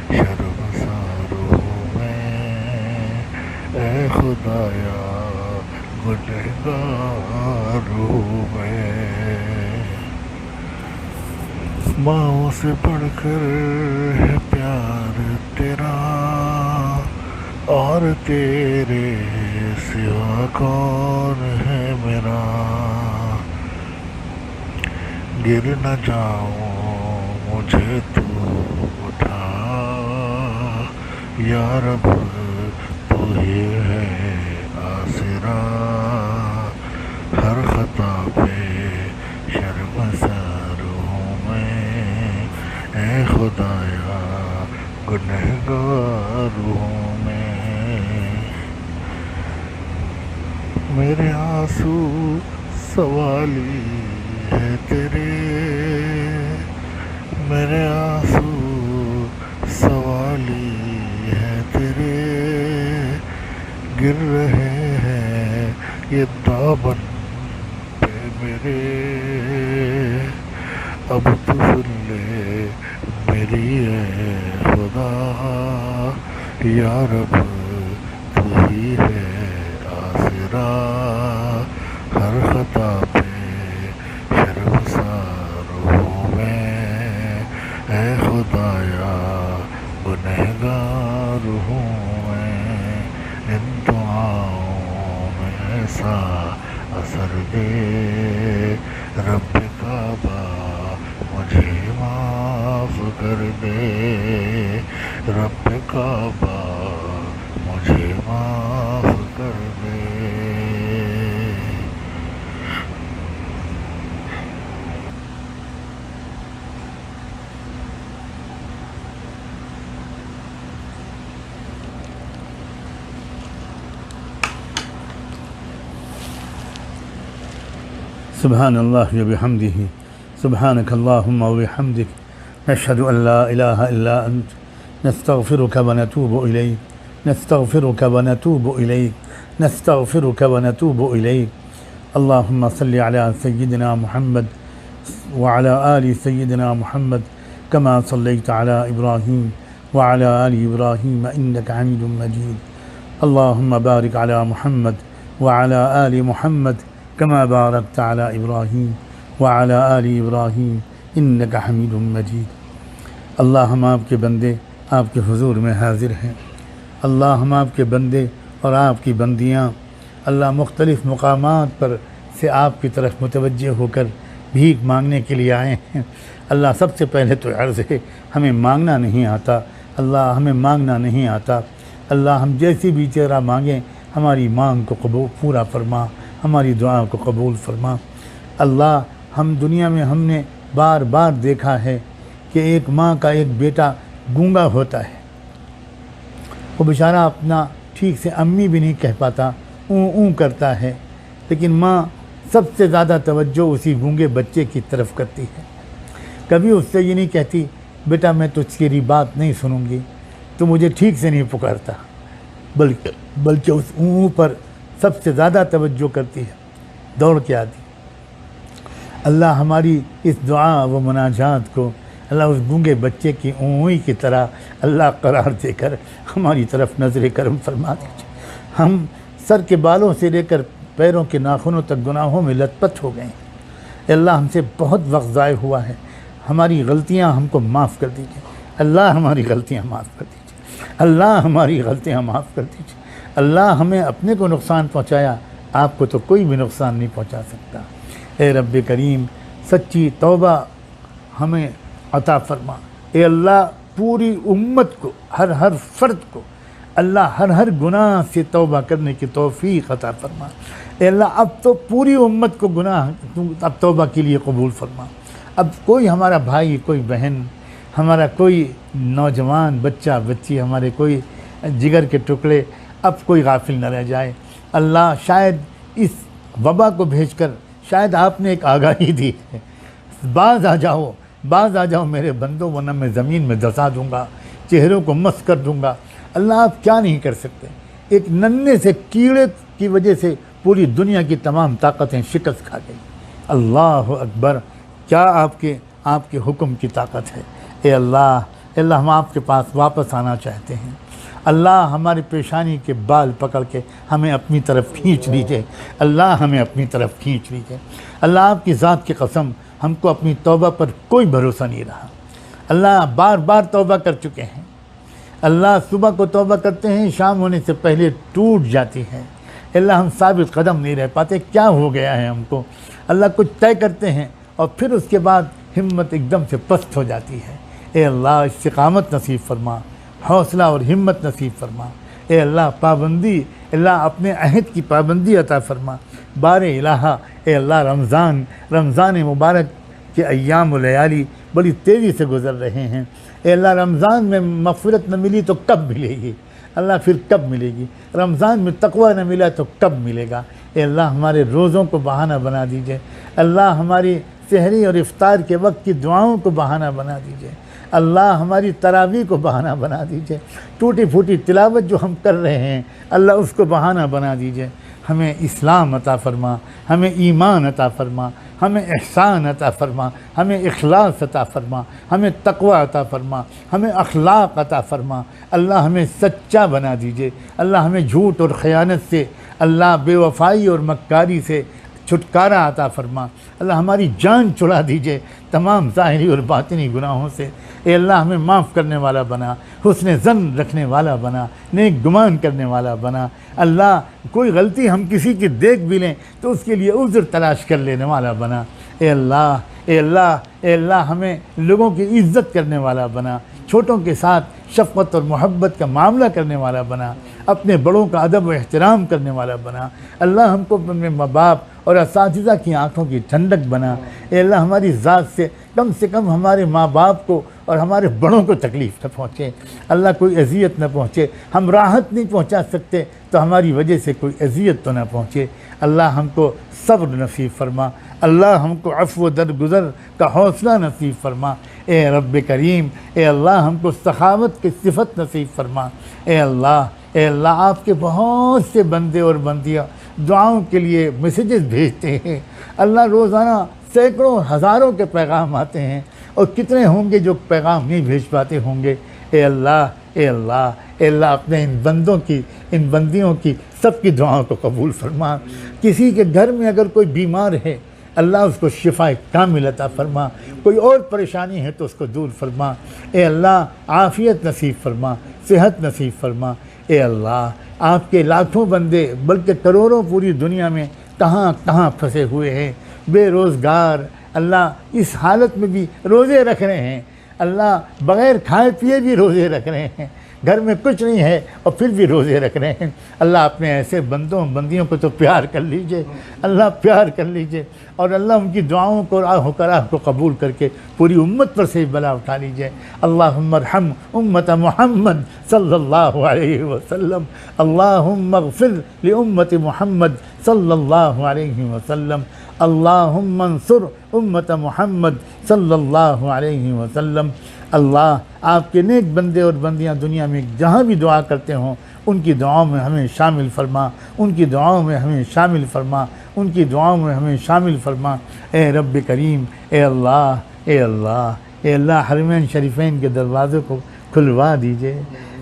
शर्मसार हूँ मैं, ऐ खुदाया गुनहगार हूँ मैं। माँओं से बढ़कर है प्यार तेरा, और तेरे सिवा कौन है मेरा। गिर न जाऊं मुझे तू उठा, या रब तू ही है आसरा, हर खता पे शर्मसार हूँ मैं, ए खुदाया गुनहगार हूँ मैं। मेरे आंसू सवाली है तेरे, मेरे आंसू सवाली है तेरे, गिर रहे हैं ये दामन पे मेरे, अब तू सुन ले मेरी है खुदा, या रब तू ही है आसरा, हर खता पे शर्मसार हूँ मैं, ऐ खुदाया गुनहगार हूँ मैं। इन दुआओं में ऐसा असर दे रब काबा, मुझे माफ़ कर दे रब काबा, मुझे माफ़ कर दे। सुब्हानल्लाह व बिहम्दिही, सुब्हानकल्लाहुम्मा व बिहम्दिक, नशहदु अन ला इलाहा इल्ला अंत, नस्तगफिरुका व नतूबु इलैक, नस्तगफिरुका व नतूबु इलैक, नस्तगफिरुका व नतूबु इलैक। अल्लाहुम्मा सल्लि अला सय्यिदिना मुहम्मद व अला आलि सय्यिदिना मुहम्मद, कमा सल्लैता अला इब्राहीम व अला आलि इब्राहीम इन्नका हमीदुम मजीद। अल्लाहुम्मा बारिक अला मुहम्मद व अला आलि मुहम्मद, कमा बारकता अला इब्राहीम व अला आलि इब्राहीम इन्नका हमीदुम मजीद। अल्लाह, हम आपके बंदे आपके हुजूर में हाज़िर हैं। अल्लाह, हम आपके बंदे और आपकी बंदियाँ अल्लाह मुख्तलिफ़ मकामात पर से आपकी तरफ मुतवज्जे होकर भीख मांगने के लिए आए हैं। अल्लाह, सबसे पहले तो अर्ज़ है, हमें मांगना नहीं आता। अल्लाह, हमें मांगना नहीं आता। अल्लाह, हम जैसी भी चेहरा मांगें हमारी मांग को कबूल पूरा फरमा, हमारी दुआ को कबूल फरमा। अल्लाह, हम दुनिया में हमने बार बार देखा है कि एक माँ का एक बेटा गूंगा होता है, वो बेचारा अपना ठीक से अम्मी भी नहीं कह पाता, ऊँ करता है, लेकिन माँ सबसे ज़्यादा तवज्जो उसी गूंगे बच्चे की तरफ करती है। कभी उससे ये नहीं कहती बेटा मैं तुझकी बात नहीं सुनूंगी, तो मुझे ठीक से नहीं पुकारता, बल्कि उस ऊँ पर सबसे ज़्यादा तवज्जो करती है, दौड़ के आती। अल्लाह, हमारी इस दुआ व मुनाजात को अल्लाह उस गूंगे बच्चे की ऊँई की तरह अल्लाह करार देकर हमारी तरफ नज़र करम फरमा दीजिए। हम सर के बालों से लेकर पैरों के नाखूनों तक गुनाहों में लथपथ हो गए हैं। अल्लाह, हमसे बहुत वक्त ज़ाय हुआ है, हमारी गलतियाँ हमको माफ़ कर दीजिए। अल्लाह, हमारी गलतियाँ माफ़ कर दीजिए। अल्लाह, हमारी गलतियाँ माफ़ कर दीजिए। अल्लाह, हमें अपने को नुकसान पहुँचाया, आपको तो कोई भी नुकसान नहीं पहुँचा सकता। ए रब्बे करीम, सच्ची तौबा हमें अता फरमा। ए अल्लाह, पूरी उम्मत को, हर फ़र्द को अल्लाह हर गुनाह से तौबा करने की तौफ़ीक़ अता फरमा। ए अल्लाह, अब तो पूरी उम्मत को गुनाह अब तौबा के लिए कबूल फरमा। अब कोई हमारा भाई, कोई बहन, हमारा कोई नौजवान बच्चा बच्ची, हमारे कोई जिगर के टुकड़े अब कोई गाफिल न रह जाए। अल्लाह, शायद इस वबा को भेजकर शायद आपने एक आगाही दी है, बाज़ आ जाओ मेरे बंदों, वरना मैं ज़मीन में धंसा दूँगा, चेहरों को मस कर दूँगा। अल्लाह, आप क्या नहीं कर सकते। एक नन्हे से कीड़े की वजह से पूरी दुनिया की तमाम ताकतें शिकस्त खा गई। अल्लाह अकबर, क्या आपके हुक्म की ताकत है। ए अल्लाह, हम आपके पास वापस आना चाहते हैं। अल्लाह, हमारे पेशानी के बाल पकड़ के हमें अपनी तरफ खींच लीजिए। अल्लाह, हमें अपनी तरफ खींच लीजिए। अल्लाह, आपकी ज़ात की कसम, हमको अपनी तौबा पर कोई भरोसा नहीं रहा। अल्लाह, बार बार तौबा कर चुके हैं। अल्लाह, सुबह को तौबा करते हैं, शाम होने से पहले टूट जाती है। अल्लाह, हम साबित कदम नहीं रह पाते, क्या हो गया है हमको। अल्लाह, कुछ तय करते हैं और फिर उसके बाद हिम्मत एकदम से पस्त हो जाती है। ए अल्लाह इस्तिकामत नसीब फरमा, हौसला और हिम्मत नसीब फरमा। ए अल्लाह पाबंदी, अल्लाह अपने अहद की पाबंदी अता फरमा। बारे इलाहा, ए अल्लाह रमज़ान मुबारक के अय्याम व लयाली बड़ी तेज़ी से गुज़र रहे हैं। ए अल्लाह रमज़ान में मग़फ़िरत न मिली तो कब मिलेगी अल्लाह, फिर कब मिलेगी? रमज़ान में तक़वा न मिला तो कब मिलेगा? ए अल्लाह हमारे रोज़ों को बहाना बना दीजिए। अल्लाह हमारी सहरी और इफ्तार के वक्त की दुआओं को बहाना बना दीजिए। अल्लाह हमारी तरावी को बहाना बना दीजिए। टूटी फूटी तिलावत जो हम कर रहे हैं अल्लाह उसको बहाना बना दीजिए। हमें इस्लाम अता फ़रमा, हमें ईमान अता फ़रमा, हमें एहसान अता फ़रमा, हमें इखलास अता फ़रमा, हमें तक़वा अता फ़रमा, हमें अखलाक अता फ़रमा। अल्लाह हमें सच्चा बना दीजिए। अल्लाह हमें झूठ और ख़यानत से, अल्लाह बेवफ़ाई और मक्कारी से छुटकारा अता फ़रमा। अल्लाह हमारी जान छुड़ा दीजिए तमाम ज़ाहिरी और बातिनी गुनाहों से। ए अल्लाह हमें माफ़ करने वाला बना, हुस्न ज़न रखने वाला बना, नेक गुमान करने वाला बना। अल्लाह कोई गलती हम किसी की देख भी लें तो उसके लिए उज़्र तलाश कर लेने वाला बना। ए अल्लाह, ए अल्लाह, ए अल्लाह हमें लोगों की इज़्ज़त करने वाला बना, छोटों के साथ शफ़क़त और मोहब्बत का मामला करने वाला बना, अपने बड़ों का अदब व एहतराम करने वाला बना। अल्लाह हमको अपने माँ बाप और असातिज़ा की आँखों की ठंडक बना। ए अल्लाह हमारी ज़ात से कम हमारे माँ बाप को और हमारे बड़ों को तकलीफ़ न पहुँचे। अल्लाह कोई अज़ियत न पहुँचे। हम राहत नहीं पहुँचा सकते तो हमारी वजह से कोई अज़ियत तो न पहुँचे। अल्लाह हमको सब्र नसीब फरमा। अल्लाह हमको अफ़्व दरगुज़र का हौसला नसीब फरमा। ए रब्ब करीम, ए अल्लाह हमको सखावत की सिफ़त नसीब फरमा। ए अल्लाह आपके बहुत से बंदे और बंदियाँ दुआओं के लिए मैसेजेस भेजते हैं। अल्लाह रोज़ाना सैकड़ों हज़ारों के पैगाम आते हैं और कितने होंगे जो पैगाम नहीं भेज पाते होंगे। ए अल्लाह, ए अल्लाह, ए अल्लाह अपने इन बंदों की, इन बंदियों की सबकी दुआओं को कबूल फरमा। किसी के घर में अगर कोई बीमार है अल्लाह उसको शिफा कामिल अता फरमा। कोई और परेशानी है तो उसको दूर फरमा। ए अल्लाह आफ़ियत नसीब फरमा, सेहत नसीब फरमा। ए अल्लाह आपके लाखों बंदे बल्कि करोड़ों पूरी दुनिया में कहाँ कहाँ फंसे हुए हैं, बेरोज़गार। अल्लाह इस हालत में भी रोज़े रख रहे हैं। अल्लाह बग़ैर खाए पिए भी रोज़े रख रहे हैं, घर में कुछ नहीं है और फिर भी रोज़े रख रहे हैं। अल्लाह अपने ऐसे बंदों बंदियों को तो प्यार कर लीजिए, अल्लाह प्यार कर लीजिए और अल्लाह उनकी दुआओं को हुक्राह को कबूल करके पूरी उम्मत पर से बला उठा लीजिए। अल्लाहुम्मा अर्हम उम्मत मुहम्मद सल्लल्लाहु अलैहि वसल्लम, अल्लाहुम्मा अग़फ़िर लि उम्मत मुहम्मद सल्लल्लाहु अलैहि वसल्लम, अल्लाहुम्मा अंसुर उम्मत मुहम्मद सल्लल्लाहु अलैहि वसल्लम। अल्लाह आपके नेक बंदे और बंदियाँ दुनिया में जहाँ भी दुआ करते हों उनकी दुआओं में हमें शामिल फरमा, उनकी दुआओं में हमें शामिल फरमा, उनकी दुआओं में हमें शामिल फरमा। ए रब्ब करीम, ए अल्लाह, ए अल्लाह, ए अल्लाह हरमैन शरीफैन के दरवाज़ों को खुलवा दीजिए।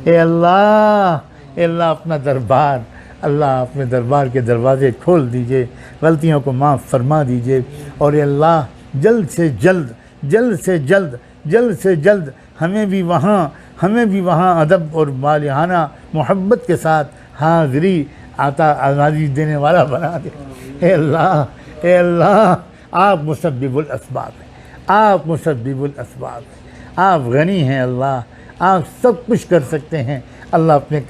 ए अल्लाह, ए अल्लाह अपना दरबार, अल्लाह अपने दरबार के दरवाज़े खोल दीजिए, गलतियों को माफ़ फरमा दीजिए और अल्लाह जल्द से जल्द, जल्द से जल्द, जल्द से जल्द हमें भी वहाँ अदब और मालिहाना मोहब्बत के साथ हाज़री आता आज़ादी देने वाला बना दे। ए अल्लाह, ए अल्लाह आप मुसब्बिबुल अस्बाब हैं, आप मुसब्बिबुल अस्बाब हैं, आप गनी हैं अल्लाह, आप सब कुछ कर सकते हैं। अल्लाह अपने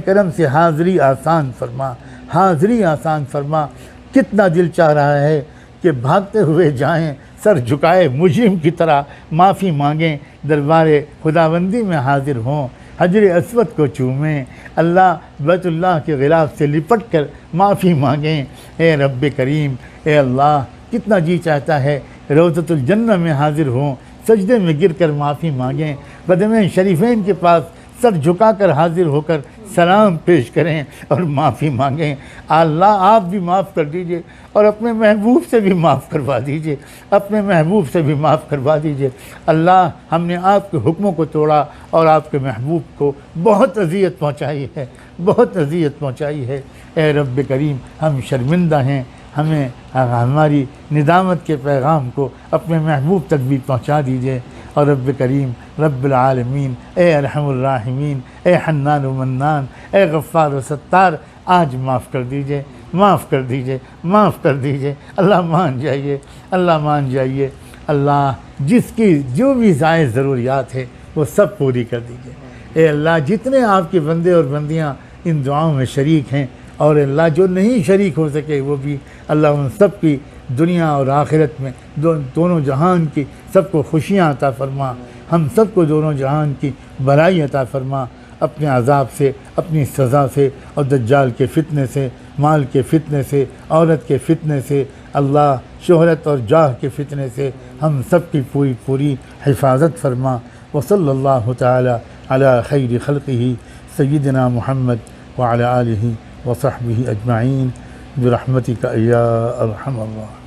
करम से हाज़री आसान फरमा, हाज़री आसान फरमा। कितना दिल चाह रहा है कि भागते हुए जाएं, सर झुकाए मुजरिम की तरह माफ़ी मांगें, दरबार खुदाबंदी में हाजिर हों, हजर अस्वद को चूमें, अल्लाह बैतुल्लाह के ग़िलाफ़ से लिपट कर माफ़ी मांगें। ए रब्ब करीम, ए अल्लाह कितना जी चाहता है रौज़तुल जन्नह में हाजिर हों, सजदे में गिर कर माफ़ी मांगें, क़दम शरीफ़ैन के पास सर झुकाकर हाजिर होकर सलाम पेश करें और माफ़ी मांगें। अल्लाह आप भी माफ़ कर दीजिए और अपने महबूब से भी माफ़ करवा दीजिए, अपने महबूब से भी माफ़ करवा दीजिए। अल्लाह हमने आपके हुक्मों को तोड़ा और आपके महबूब को बहुत अज़ियत पहुँचाई है, बहुत अज़ियत पहुँचाई है। ए रब्ब करीम हम शर्मिंदा हैं, हमें हमारी निदामत के पैगाम को अपने महबूब तक भी पहुँचा दीजिए। और रब्ब करीम, रब्बुल आलमीन, ए अरहमुर राहिमीन, ए हन्नान व मन्नान, ए गफ़्फ़ार व सत्तार आज माफ़ कर दीजिए, माफ़ कर दीजिए, माफ़ कर दीजिए। अल्लाह मान जाइए, अल्लाह मान जाइए। अल्लाह जिसकी जो भी जायज़ ज़रूरियात है वो सब पूरी कर दीजिए। ए अल्लाह, जितने आपके बंदे और बंदियाँ इन दुआओं में शरीक हैं, और अल्लाह जो नहीं शरीक हो सके वो भी, अल्लाह उन सब की दुनिया और आखिरत में दोनों जहान की सबको खुशियाँ अता फरमा। हम सबको दोनों जहान की भलाई अता फरमा। अपने अज़ाब से, अपनी सज़ा से, और दज्जाल के फ़ितने से, माल के फ़ितने से, औरत के फ़ितने से, अल्लाह शोहरत और जाह के फ़ितने से हम सब की पूरी पूरी हिफाजत फरमा। व सल्लल्लाहु तआला अला खैरि खल्क़िही सय्यिदना मुहम्मद व अला आलिही व सहबिही अजमाइन बिरहमतिका या अरहमर राहिमीन।